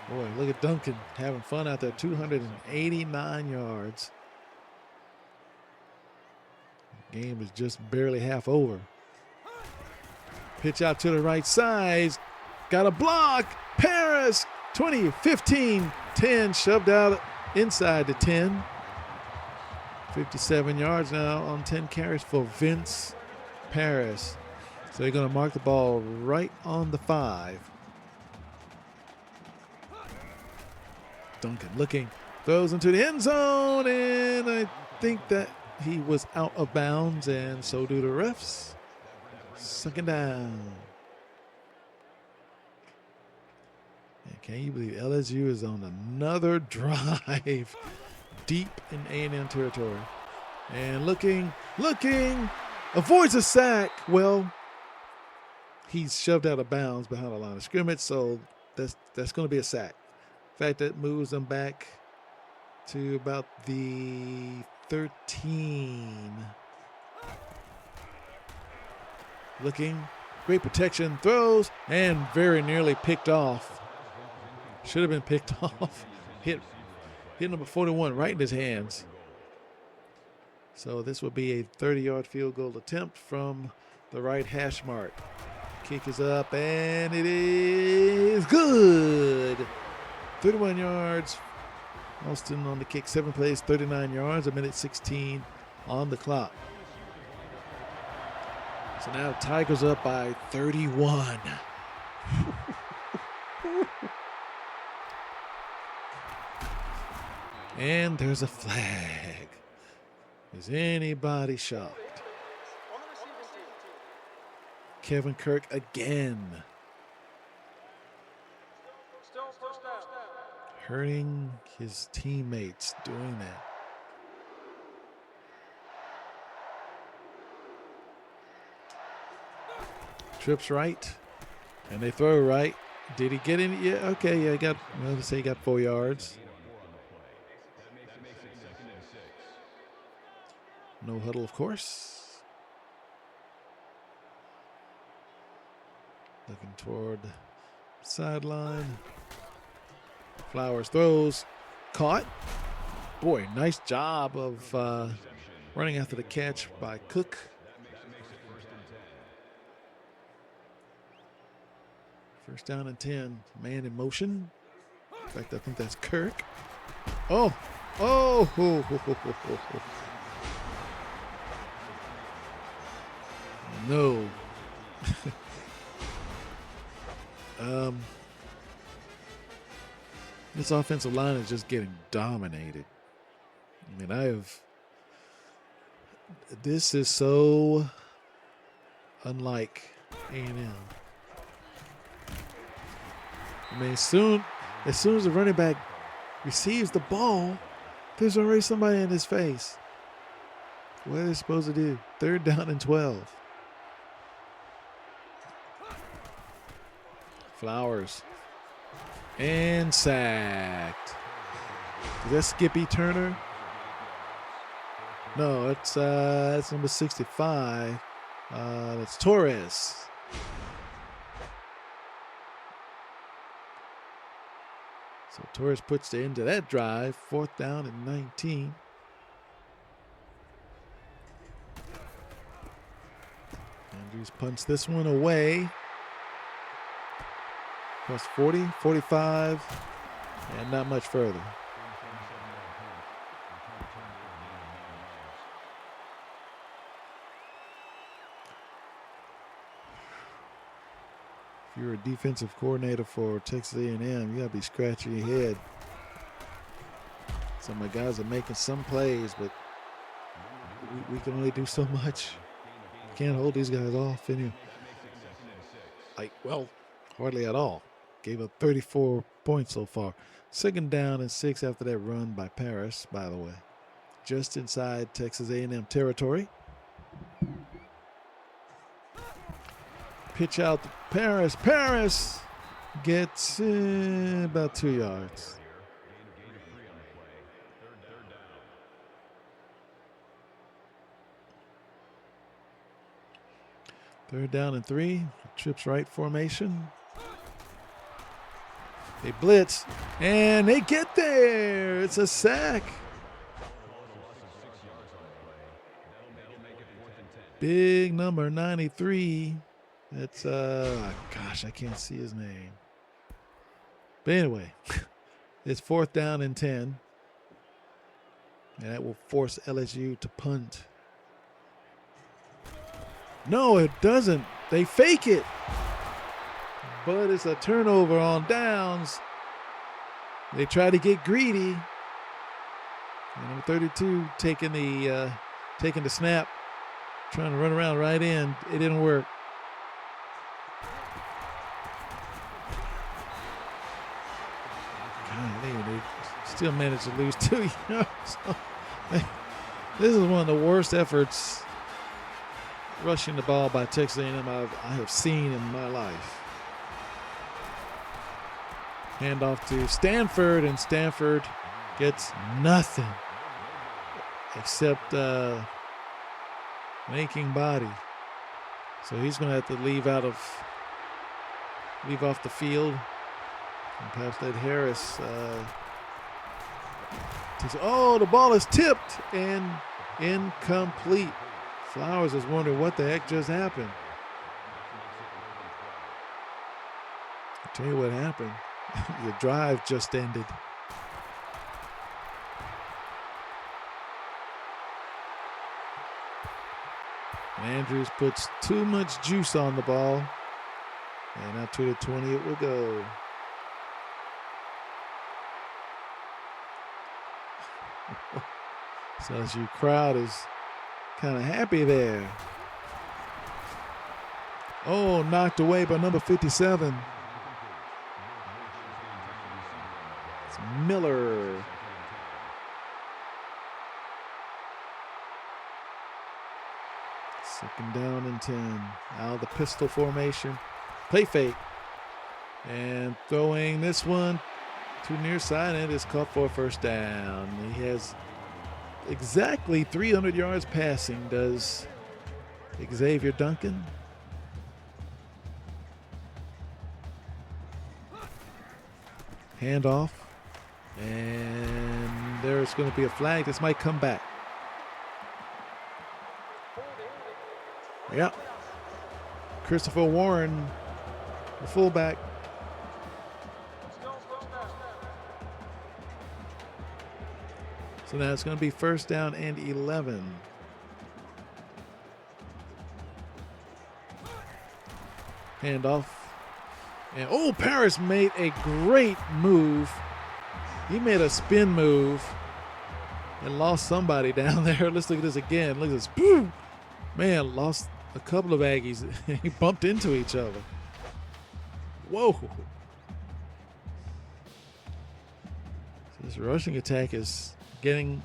Boy, look at Duncan having fun out there. 289 yards. Game is just barely half over. Pitch out to the right side. Got a block. Paris, 20, 15, 10. Shoved out inside the 10. 57 yards now on 10 carries for Vince Paris. So they're going to mark the ball right on the 5. Duncan looking, throws into the end zone, and I think that he was out of bounds, and so do the refs. 2nd down. And can you believe LSU is on another drive deep in A&M territory? And looking, avoids a sack. Well, he's shoved out of bounds behind the line of scrimmage, so that's going to be a sack. In fact, that moves them back to about the 13. Looking, great protection, throws, and very nearly picked off. Should have been picked off. Hit number 41 right in his hands. So this will be a 30-yard field goal attempt from the right hash mark. Kick is up, and it is good. 31 yards. Austin on the kick, 7 plays, 39 yards, 1:16 on the clock. So now Tigers up by 31. And there's a flag. Is anybody shocked? Kevin Kirk again. Hurting his teammates doing that. Trips right, and they throw right. Did he get any? Yeah, okay, yeah, he got, well, let's say he got 4 yards. No huddle, of course. Looking toward the sideline. Flowers throws, caught. Boy, nice job of running after the catch by Cook. First down and 10, man in motion. In fact, I think that's Kirk. Oh. No. This offensive line is just getting dominated. I mean, this is so unlike A&M. I mean, as soon as the running back receives the ball, there's already somebody in his face. What are they supposed to do? 3rd down and 12. Flowers. And sacked. Is that Skippy Turner? No, that's number 65. That's Torres. So Torres puts the end to that drive. 4th down and 19. Andrews punts this one away. Plus 40, 45, and not much further. If you're a defensive coordinator for Texas A&M, you gotta be scratching your head. Some of the guys are making some plays, but we can only do so much. Can't hold these guys off anyway. Hardly at all. Gave up 34 points so far. 2nd down and 6 after that run by Paris, by the way. Just inside Texas A&M territory. Pitch out to Paris. Paris gets about 2 yards. Third down and 3. Trips right formation. They blitz, and they get there. It's a sack. Big number 93. That's, gosh, I can't see his name. But anyway, it's 4th down and 10. And that will force LSU to punt. No, it doesn't. They fake it. But it's a turnover on downs. They try to get greedy. And number 32 taking the snap, trying to run around right in. It didn't work. Still managed to lose 2 yards. This is one of the worst efforts rushing the ball by Texas A&M I have seen in my life. Handoff to Stanford, and Stanford gets nothing except making body. So he's going to have to leave off the field, and perhaps let Harris. The ball is tipped and incomplete. Flowers is wondering what the heck just happened. I'll tell you what happened. The drive just ended. Andrews puts too much juice on the ball. And out to the 20 it will go. So as your crowd is kind of happy there. Oh, knocked away by number 57. It's Miller. Second down and 10. Out of the pistol formation. Play fake. And throwing this one to near side, and it is caught for a first down. He has exactly 300 yards passing, does Xavier Duncan. Handoff. And there's going to be a flag. This might come back. Yep. Christopher Warren, the fullback. So now it's going to be first down and 11. Handoff. And Paris made a great move. He made a spin move and lost somebody down there. Let's look at this again. Look at this. Boom. Man, lost a couple of Aggies. He bumped into each other. Whoa. So this rushing attack is getting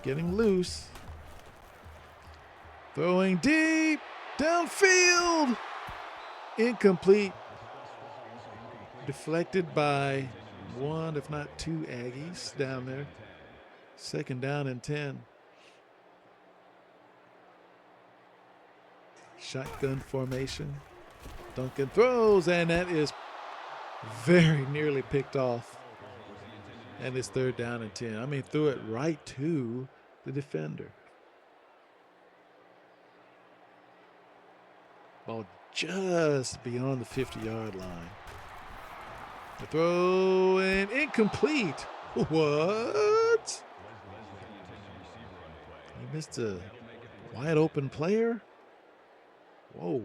loose. Throwing deep downfield. Incomplete. Deflected by one, if not two Aggies down there. Second down and 10. Shotgun formation. Duncan throws, and that is very nearly picked off. And it's third down and 10. I mean, threw it right to the defender. Ball just beyond the 50-yard line. The throw and incomplete. What? He missed a wide open player. Whoa.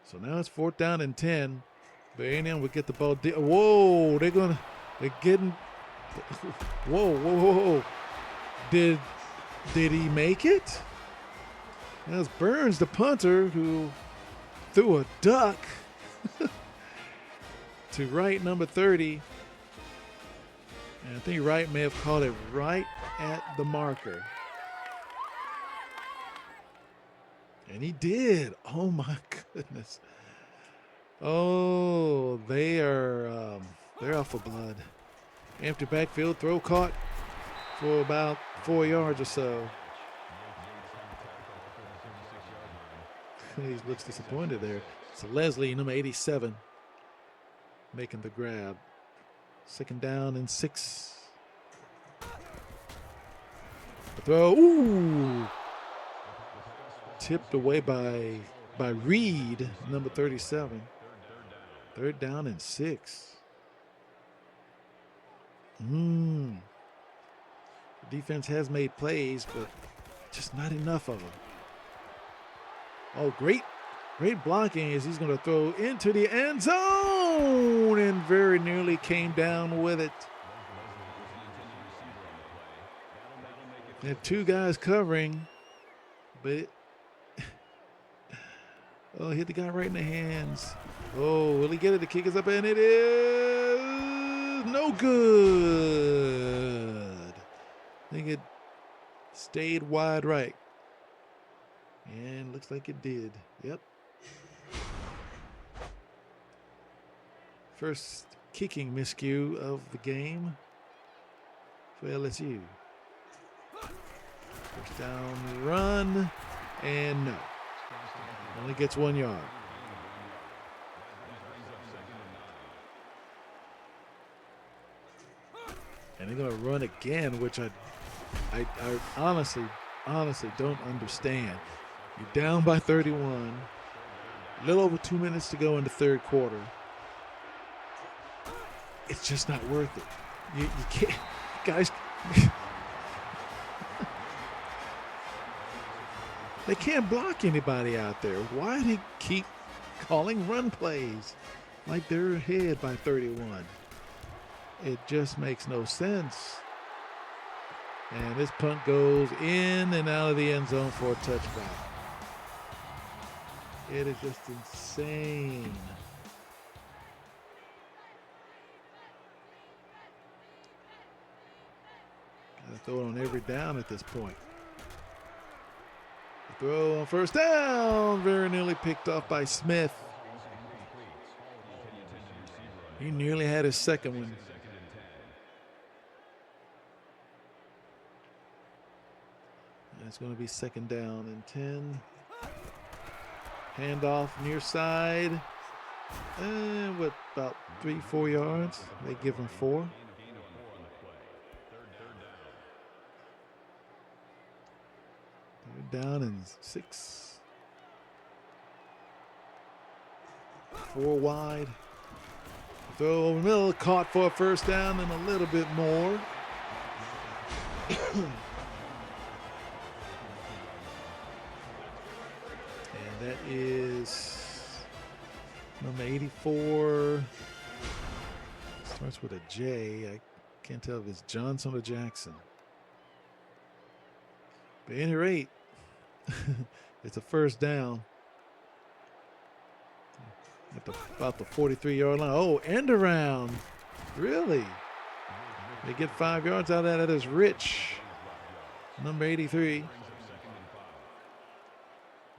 So now it's fourth down and 10. But A&M would get the ball. Whoa, they're getting. Whoa. Did he make it? That was Burns, the punter, who threw a duck to right number 30. And I think Wright may have caught it right at the marker. And he did. Oh my goodness. Oh, they're out for blood. Empty backfield, throw caught for about 4 yards or so. He looks disappointed there. So Leslie, number 87, making the grab. Second down and 6. The throw, ooh! Tipped away by Reed, number 37. Third down and 6. The defense has made plays, but just not enough of them. Oh, great blocking as he's going to throw into the end zone and very nearly came down with it. Had two guys covering, but hit the guy right in the hands. Oh, will he get it? The kick is up, and it is is no good. I think it stayed wide right. And looks like it did. Yep. First kicking miscue of the game for LSU. First down run, and no. Only gets 1 yard. And they're going to run again, which I honestly don't understand. You're down by 31. A little over 2 minutes to go in the third quarter. It's just not worth it. You can't, guys. They can't block anybody out there. Why do they keep calling run plays like they're ahead by 31? It just makes no sense. And this punt goes in and out of the end zone for a touchdown. It is just insane. Gotta throw it on every down at this point. The throw on first down, very nearly picked off by Smith. He nearly had his second one. And it's going to be second down and 10. Handoff near side. With about 3-4 yards. They give him 4. Third down and 6. 4 wide. Throw over the middle, caught for a first down and a little bit more. And that is number 84. Starts with a J. I can't tell if it's Johnson or Jackson. But at any rate, it's a first down. At about the 43-yard line. Oh, end around. Really? They get 5 yards out of that. That is Rich, number 83.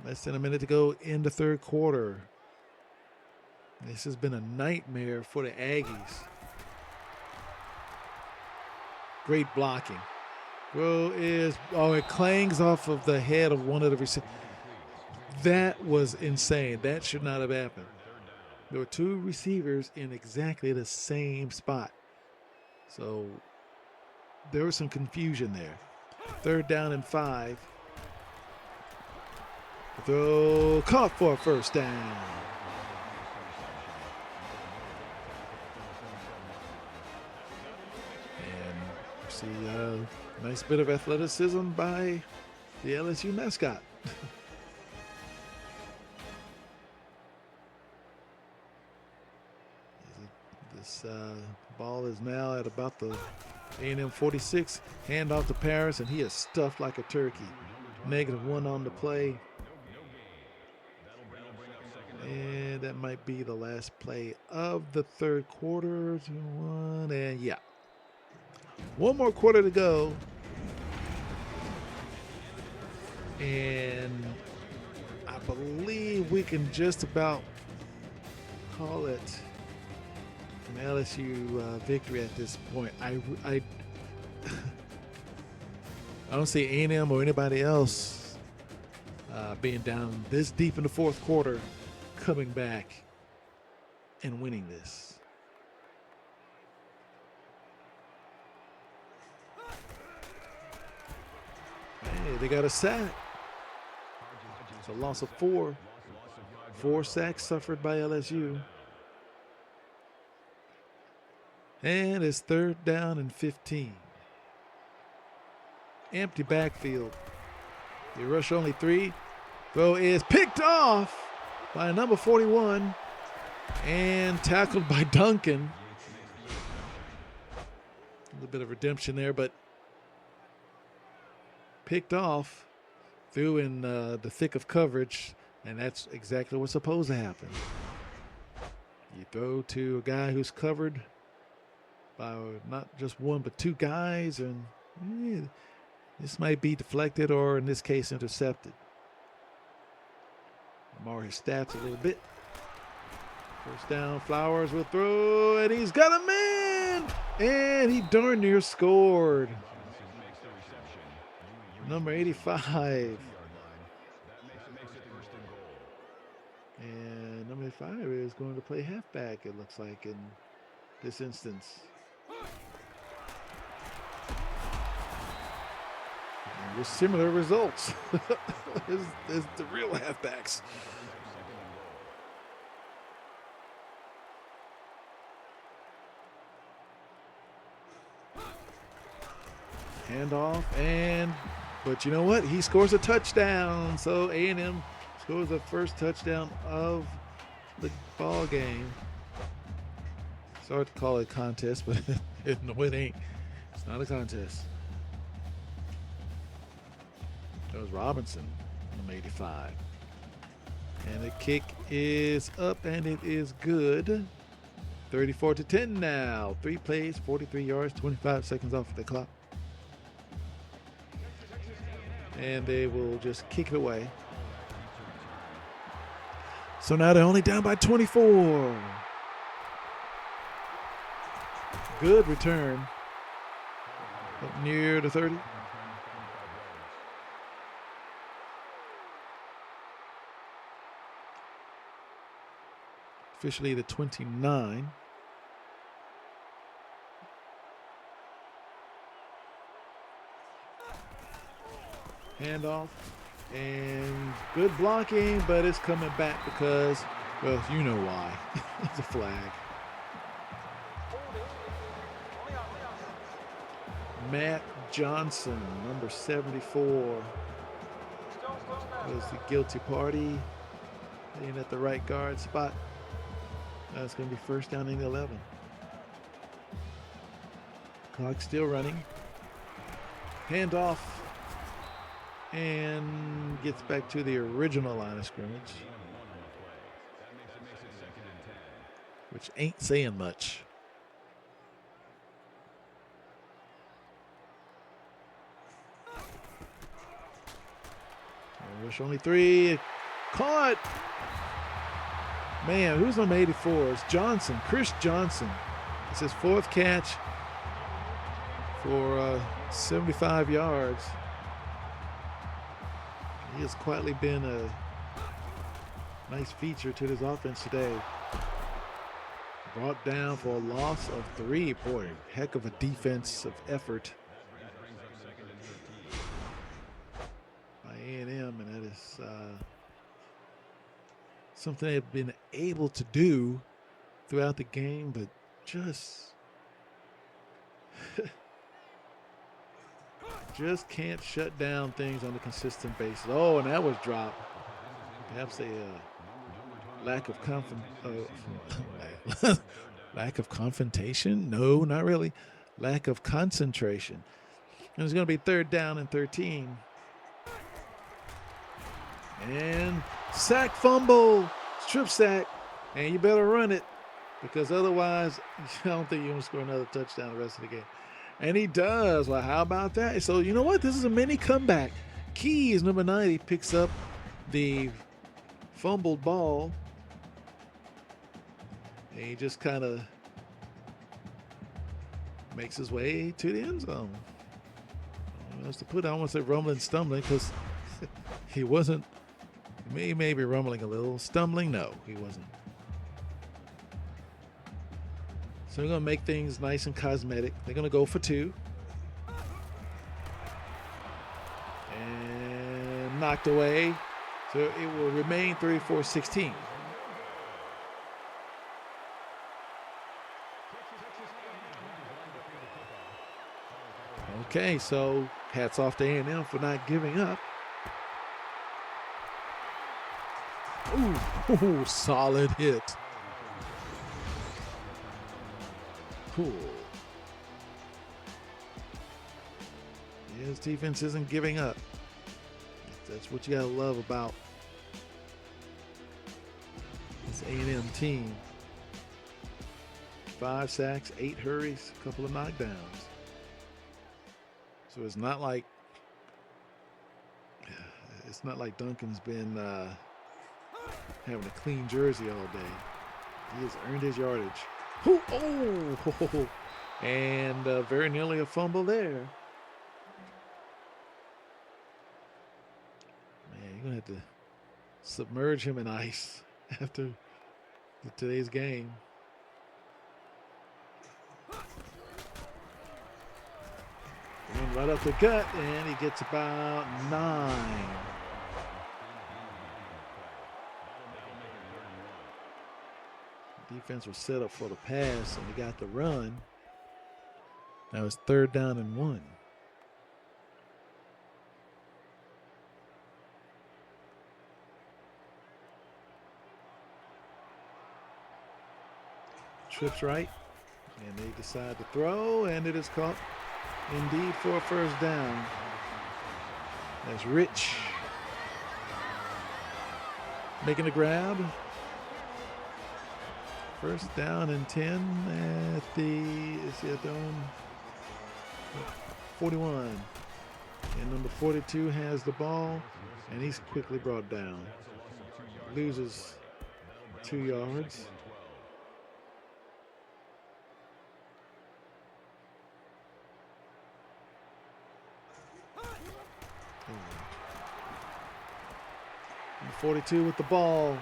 Less than a minute to go in the third quarter. This has been a nightmare for the Aggies. Great blocking. It clangs off of the head of one of the receivers. That was insane. That should not have happened. There were 2 receivers in exactly the same spot. So there was some confusion there. Third down and 5. The throw caught for a first down. And see a nice bit of athleticism by the LSU mascot. This ball is now at about the A&M 46. Hand off to Paris, and he is stuffed like a turkey. -1 on the play. And that might be the last play of the third quarter. 2-1, and yeah. 1 more quarter to go. And I believe we can just about call it an LSU victory at this point. I don't see A&M or anybody else being down this deep in the fourth quarter coming back and winning this. Hey, they got a sack. It's a loss of 4. 4 sacks suffered by LSU. And it's third down and 15. Empty backfield. They rush only 3. Throw is picked off by number 41 and tackled by Duncan. A little bit of redemption there, but picked off, threw in the thick of coverage, and that's exactly what's supposed to happen. You throw to a guy who's covered by not just one but two guys, and this might be deflected or in this case intercepted. Mar his stats a little bit. First down, Flowers will throw, and he's got him in, and he darn near scored. Number 85. And number 85 is going to play halfback, it looks like, in this instance. And with similar results as the real halfbacks. Handoff, but you know what? He scores a touchdown. So A&M scores the first touchdown of the ball game. Sorry to call it a contest, but no, it ain't. It's not a contest. That was Robinson, number 85. And the kick is up, and it is good. 34-10 now. 3 plays, 43 yards, 25 seconds off the clock. And they will just kick it away. So now they're only down by 24. Good return. Up near the 30. Officially the 29. Handoff, and good blocking, but it's coming back because, well, you know why. It's a flag. Matt Johnson, number 74, was the guilty party, being at the right guard spot. That's going to be first down and 11. Clock still running. Handoff. And gets back to the original line of scrimmage, which ain't saying much. Rush only 3. Caught. Man, who's number 84? It's Johnson, Chris Johnson. It's his 4th catch for 75 yards. He has quietly been a nice feature to this offense today. Brought down for a loss of 3. Boy, heck of a defensive effort by A&M, and that is something they've been able to do throughout the game, but just can't shut down things on a consistent basis. Oh, and that was dropped. Perhaps a lack of lack of confrontation? No, not really. Lack of concentration. And it's going to be 3rd down and 13. And sack, fumble, strip sack, and you better run it, because otherwise I don't think you're going to score another touchdown the rest of the game. And he does. Well, how about that? So you know what? This is a mini comeback. Keys, number 90, picks up the fumbled ball. And he just kind of makes his way to the end zone. As to put, I don't want to say rumbling, stumbling, because he wasn't. He may be rumbling a little. Stumbling, no, he wasn't. So they're going to make things nice and cosmetic. They're going to go for 2. And knocked away. So it will remain 34-16. Okay, so hats off to A&M for not giving up. Ooh, solid hit. Cool. His defense isn't giving up. That's what you gotta love about this A&M team. 5 sacks, 8 hurries, a couple of knockdowns. So it's not like Duncan's been having a clean jersey all day. He has earned his yardage. Oh, and very nearly a fumble there. Man, you're gonna have to submerge him in ice after today's game. And right up the gut, and he gets about 9. Defense was set up for the pass, and he got the run. Now it's 3rd down and 1. Trips right, and they decide to throw, and it is caught indeed for a 1st down. That's Rich making a grab. 1st down and 10 at the own 41. And number 42 has the ball, and he's quickly brought down. Loses 2 yards. And 42 with the ball.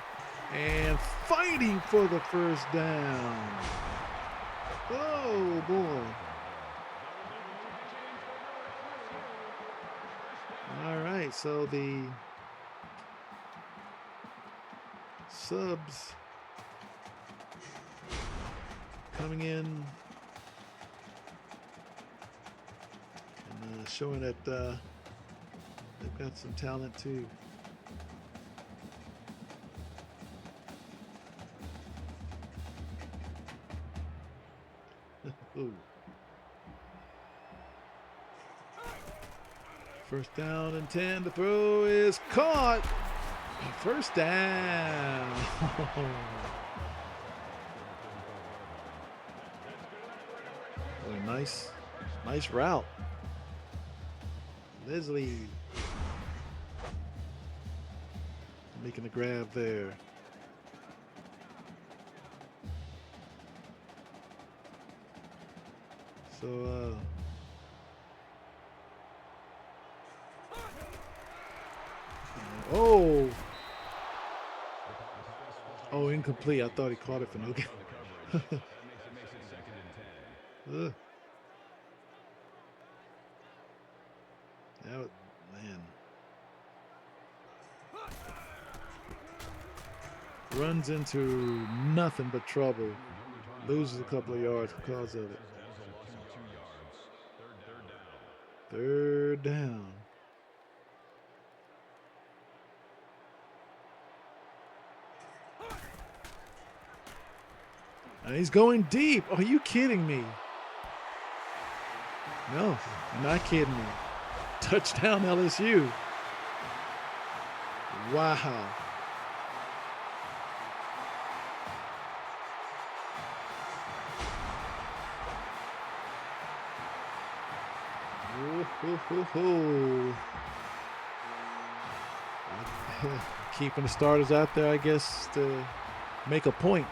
And fighting for the 1st down. Oh, boy. All right, so the subs coming in and showing that they've got some talent too. Ooh. 1st down and 10. The throw is caught. 1st down. Oh, nice route. Leslie making a grab there. So oh, incomplete. I thought he caught it for no gain. Man. Runs into nothing but trouble. Loses a couple of yards because of it. 3rd down. And he's going deep. Are you kidding me? No, you're not kidding me. Touchdown LSU. Wow. Keeping the starters out there, I guess, to make a point.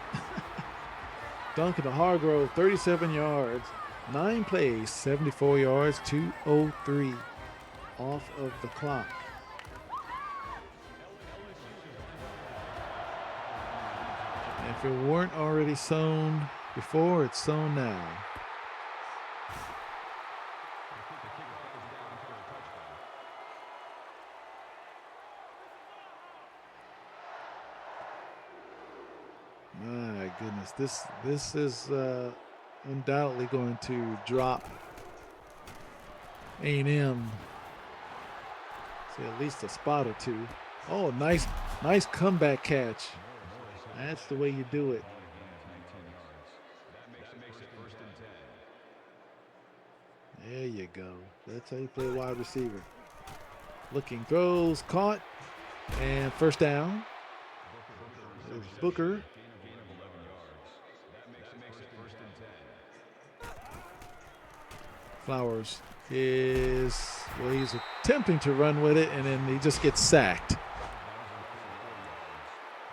Duncan to Hargrove, 37 yards, 9 plays, 74 yards, 2:03 off of the clock. And if it weren't already sown before, it's sown now. My goodness, this is undoubtedly going to drop A&M, say at least a spot or 2. Oh, nice comeback catch. That's the way you do it. There you go. That's how you play wide receiver. Looking, throws, caught, and 1st down. There's Booker. Flowers is, well, he's attempting to run with it, and then he just gets sacked.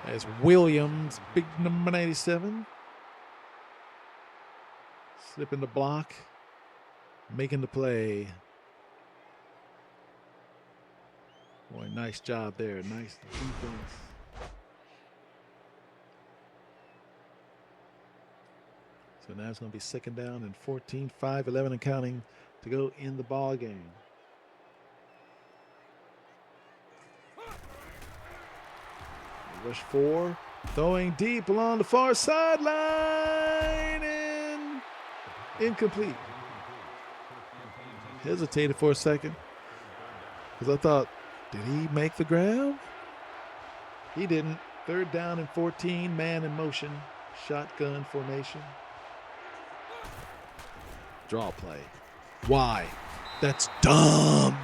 As Williams, big number 97, slipping the block, making the play. Boy, nice job there. Nice defense. So now it's going to be second down and 14, 5, 11 and counting to go in the ball game. Rush 4, throwing deep along the far sideline and incomplete. Hesitated for a second because I thought, did he make the grab? He didn't. Third down and 14, man in motion, shotgun formation. Draw play. Why? That's dumb.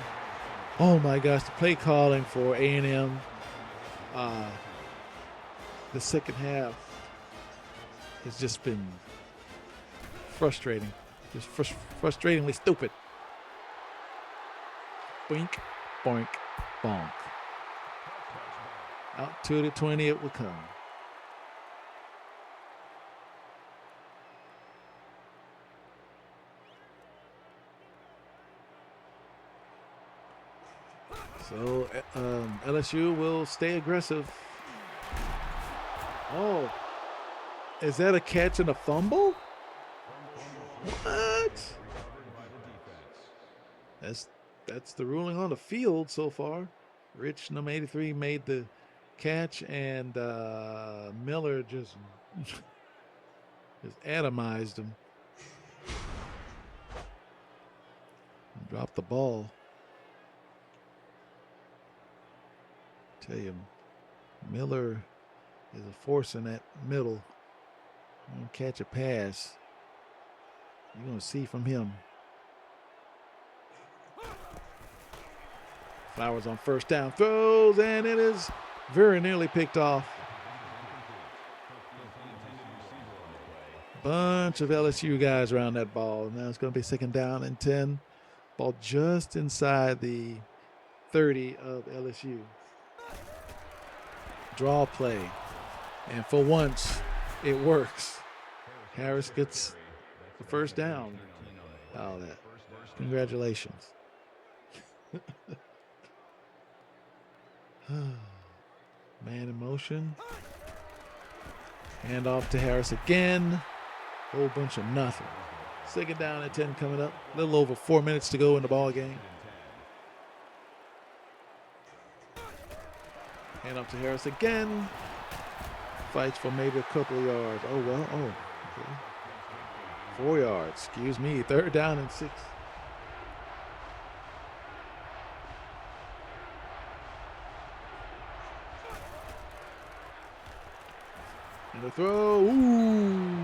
Oh my gosh, the play calling for A&M. The second half has just been frustrating. Just frustratingly stupid. Boink, boink, bonk. Out to the 20 it will come. So LSU will stay aggressive. Oh, is that a catch and a fumble? What? That's the ruling on the field so far. Rich, number 83, made the catch, and Miller just atomized him. Dropped the ball. Tell you, Miller is a force in that middle. You catch a pass, you're going to see from him. Flowers on first down, throws, and it is very nearly picked off. Bunch of LSU guys around that ball. Now it's going to be second down and 10. Ball just inside the 30 of LSU. Draw play. And for once, it works. Harris gets the first down. All that. Congratulations. Man in motion. Hand off to Harris again. Whole bunch of nothing. Second down and 10 coming up. A little over 4 minutes to go in the ball game. Hand off to Harris again. Fights for maybe a couple of yards. Oh, well. Oh, okay. 4 yards. Excuse me. Third down and 6. And the throw. Ooh.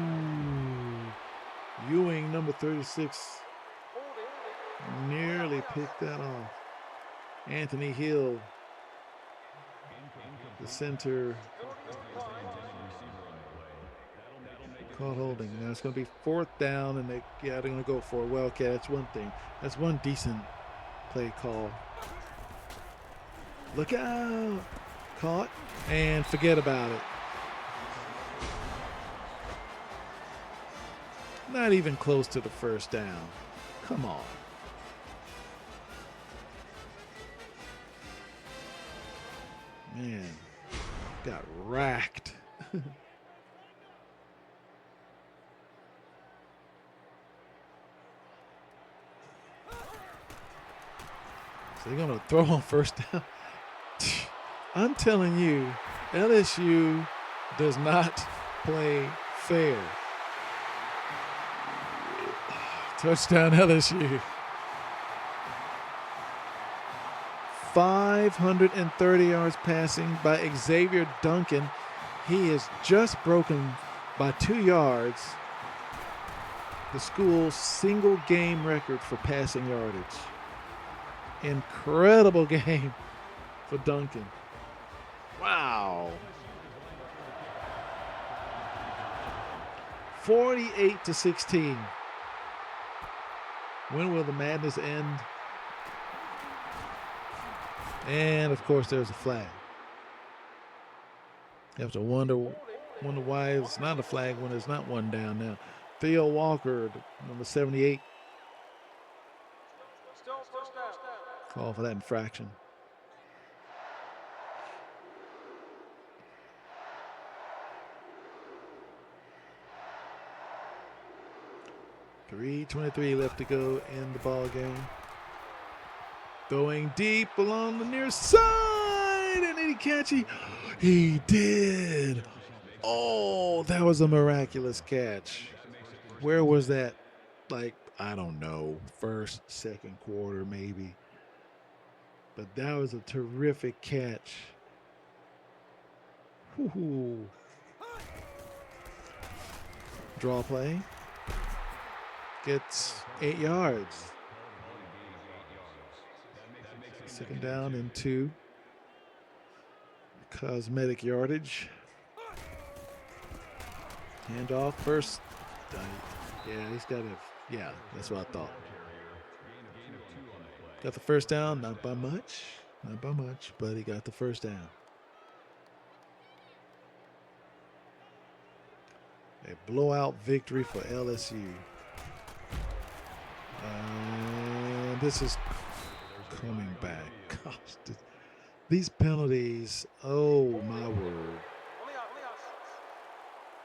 Ewing, number 36, nearly picked that off. Anthony Hill, the center, caught holding. Now it's going to be fourth down, and they're going to go for a wildcat. That's one thing. That's one decent play call. Look out. Caught, and forget about it. Not even close to the first down. Come on. Man, got racked. So they're going to throw on first down. I'm telling you, LSU does not play fair. Touchdown LSU. 530 yards passing by Xavier Duncan. He is just broken by 2 yards the school's single game record for passing yardage. Incredible game for Duncan. Wow. 48-16. When will the madness end? And of course, there's a flag. You have to wonder why it's not a flag when there's not one down now. Theo Walker, number 78. Call for that infraction. .323 left to go in the ball game. Throwing deep along the near side, and did he catch it? He did. Oh, that was a miraculous catch. Where was that? Like, I don't know, first, second quarter maybe. But that was a terrific catch. Woo-hoo. Draw play. Gets 8 yards. Second down and 2. Cosmetic yardage. Handoff first. Yeah, he's got it. Yeah, that's what I thought. Got the first down, not by much. Not by much, but he got the first down. A blowout victory for LSU. And this is coming back. Gosh, these penalties, oh my word.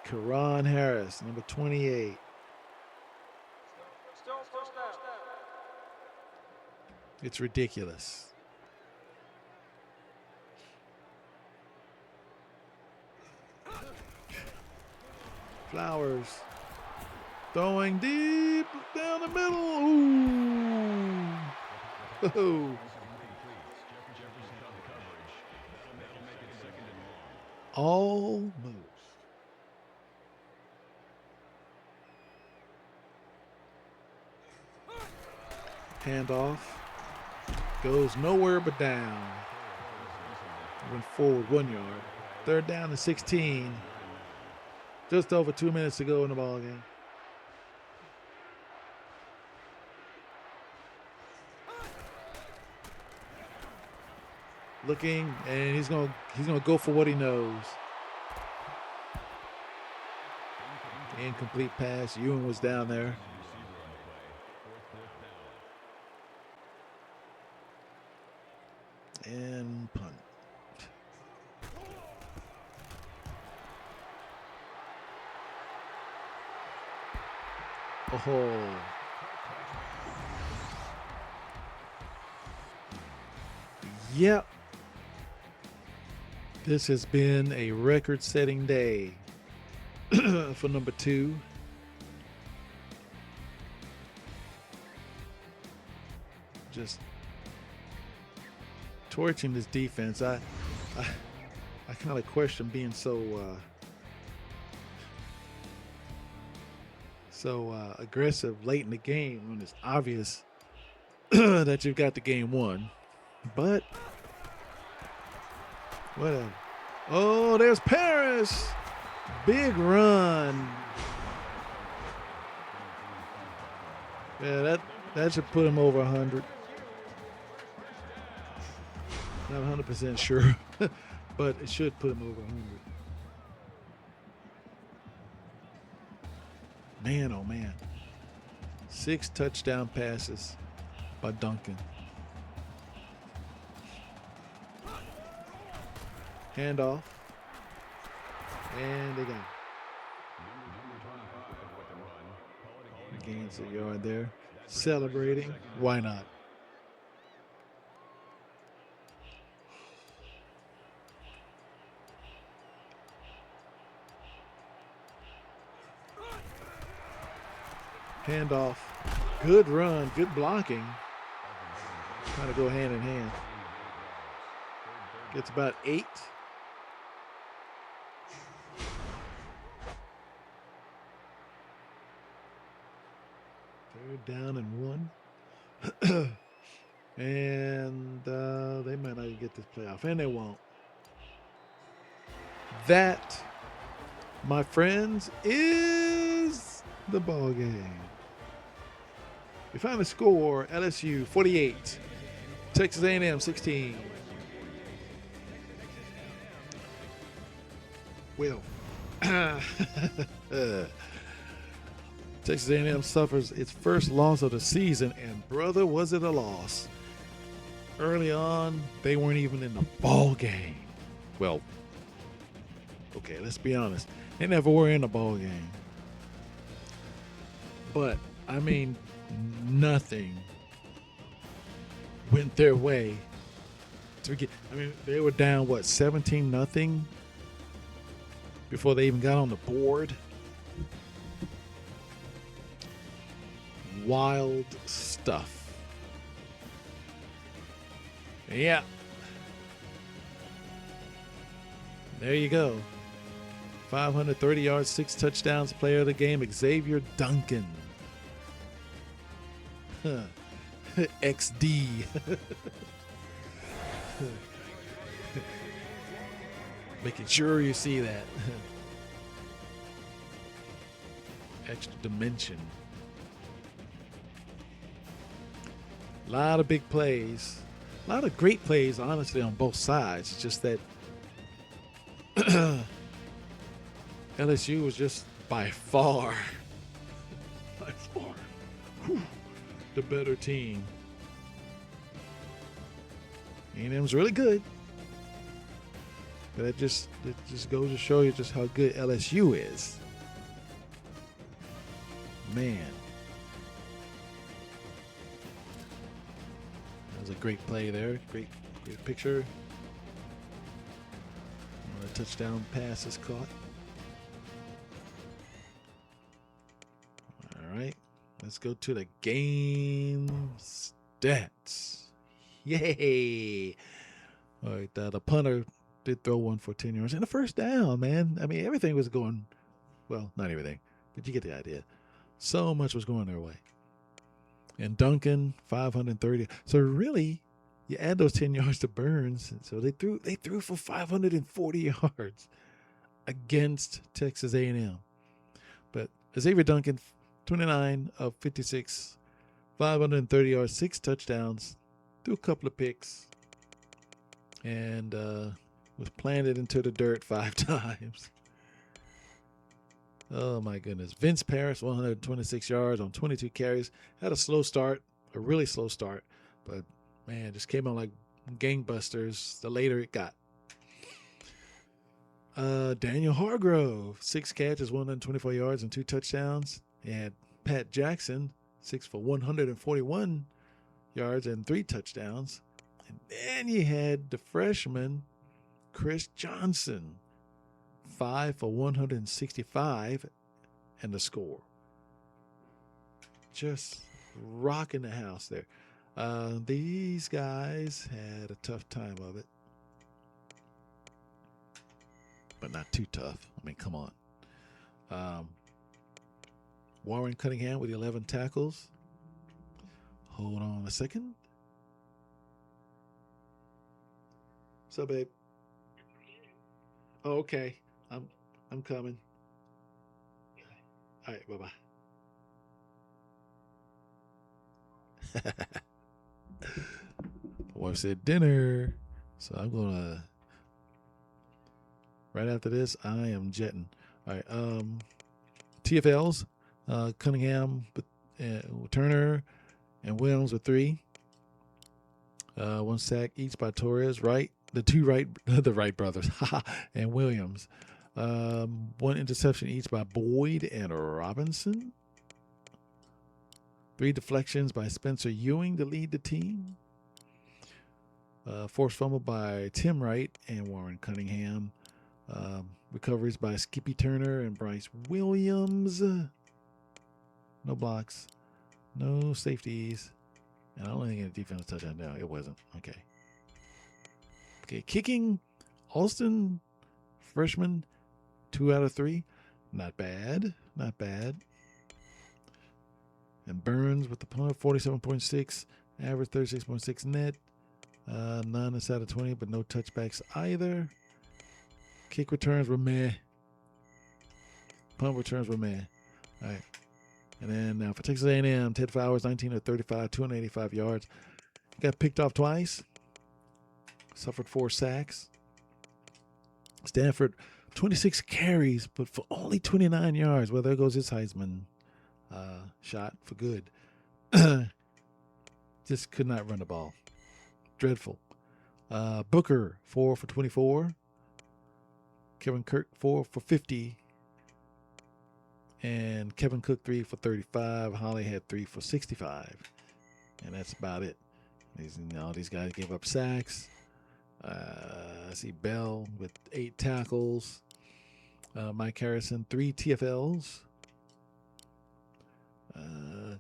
Karan Harris, number 28. It's ridiculous. Flowers throwing deep down the middle. Ooh. Oh. Almost. Handoff. Goes nowhere but down. Went forward 1 yard. Third down and 16. Just over 2 minutes to go in the ball game. Looking, and he's gonna go for what he knows. Incomplete pass. Ewan was down there. And punt. Oh. Yep. This has been a record-setting day for number 2. Just torching this defense. I kind of question being so aggressive late in the game when it's obvious that you've got the game won. But whatever. Oh, there's Paris. Big run. Yeah, that should put him over 100. Not 100% sure, but it should put him over 100. Man, oh man. 6 touchdown passes by Duncan. Handoff. And they got it. Gains a yard there. Celebrating. Why not? Handoff. Good run. Good blocking. Trying to go hand in hand. Gets about 8. Third down and 1. And they might not even get this playoff. And they won't. That, my friends, is the ball game. We found the score: LSU 48, Texas A&M 16. Well, Texas A&M suffers its first loss of the season, and brother, was it a loss. Early on, they weren't even in the ball game. Well, okay, let's be honest. They never were in a ball game. But, I mean, nothing went their way to get. I mean, they were down, 17-0 before they even got on the board. Wild stuff. Yeah. There you go. 530 yards, 6 touchdowns, player of the game, Xavier Duncan. XD. Making sure you see that. Extra dimension. A lot of big plays. A lot of great plays, honestly, on both sides. It's just that LSU was just by far the better team. A&M's really good. But it just goes to show you just how good LSU is. Man. That was a great play there. Great picture. A touchdown pass is caught. All right. Let's go to the game stats. Yay. All right. The punter did throw one for 10 yards and a first down, man. I mean, everything was going, well, not everything, but you get the idea. So much was going their way. And Duncan, 530. So really, you add those 10 yards to Burns. So they threw for 540 yards against Texas A&M. But Xavier Duncan, 29 of 56, 530 yards, 6 touchdowns, threw a couple of picks, and was planted into the dirt 5 times. Oh, my goodness. Vince Parris, 126 yards on 22 carries. Had a slow start, a really slow start. But, man, just came out like gangbusters the later it got. Daniel Hargrove, 6 catches, 124 yards, and 2 touchdowns. And Pat Jackson, 6 for 141 yards and 3 touchdowns. And then you had the freshman, Chris Johnson, 5 for 165 and the score. Just rocking the house there. These guys had a tough time of it. But not too tough. I mean, come on. Warren Cunningham with 11 tackles. Hold on a second. What's up, babe? Oh, okay. I'm coming. All right, bye-bye. Wife said dinner. So I'm gonna, right after this, I am jetting. All right. TFLs, Cunningham, Turner, and Williams with 3. 1 sack each by Torres, the Wright brothers, and Williams. 1 interception each by Boyd and Robinson. 3 deflections by Spencer Ewing to lead the team. Forced fumble by Tim Wright and Warren Cunningham. Recoveries by Skippy Turner and Bryce Williams. No blocks. No safeties. And I don't think any defense touchdown. No, it wasn't. Okay. Kicking, Alston, freshman, 2 out of 3. Not bad. And Burns with the punt, 47.6, average 36.6 net. 9 out of 20, but no touchbacks either. Kick returns were meh. Punt returns were meh. All right. And then now for Texas A&M, Ted Flowers, 19 of 35, 285 yards. Got picked off twice. Suffered 4 sacks. Stanford, 26 carries, but for only 29 yards. Well, there goes his Heisman shot for good. Just could not run the ball. Dreadful. Booker, 4 for 24. Kevin Kirk, 4 for 50. And Kevin Cook, 3 for 35. Holly had 3 for 65. And that's about it. These guys gave up sacks. I see Bell with 8 tackles. Mike Harrison, 3 TFLs.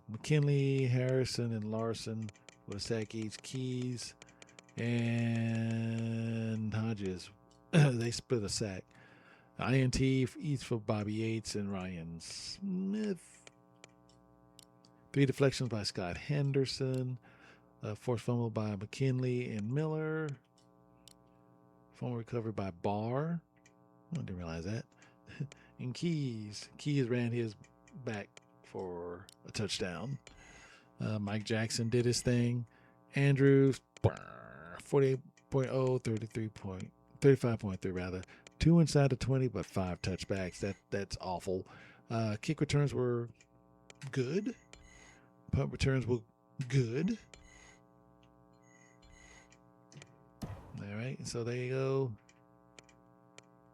McKinley, Harrison, and Larson with a sack each. Keys and Hodges, they split a sack. INT each for Bobby Yates and Ryan Smith. 3 deflections by Scott Henderson. Forced fumble by McKinley and Miller. Fumble recovered by Barr. I didn't realize that. And Keys ran his back for a touchdown. Mike Jackson did his thing. Andrews, 48.0, 35.3 rather. 2 inside the 20, but 5 touchbacks. That's awful. Kick returns were good. Punt returns were good. All right, so there you go.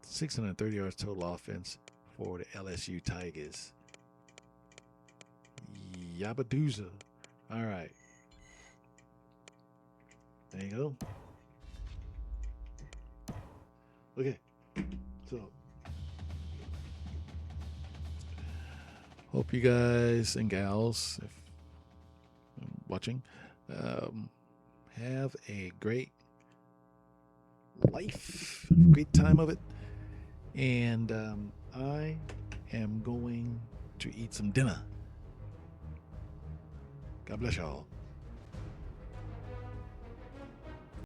630 yards total offense for the LSU Tigers. Yabadooza. All right. There you go. Okay. So, hope you guys and gals, if watching, have a great life, great time of it. And I am going to eat some dinner. God bless y'all.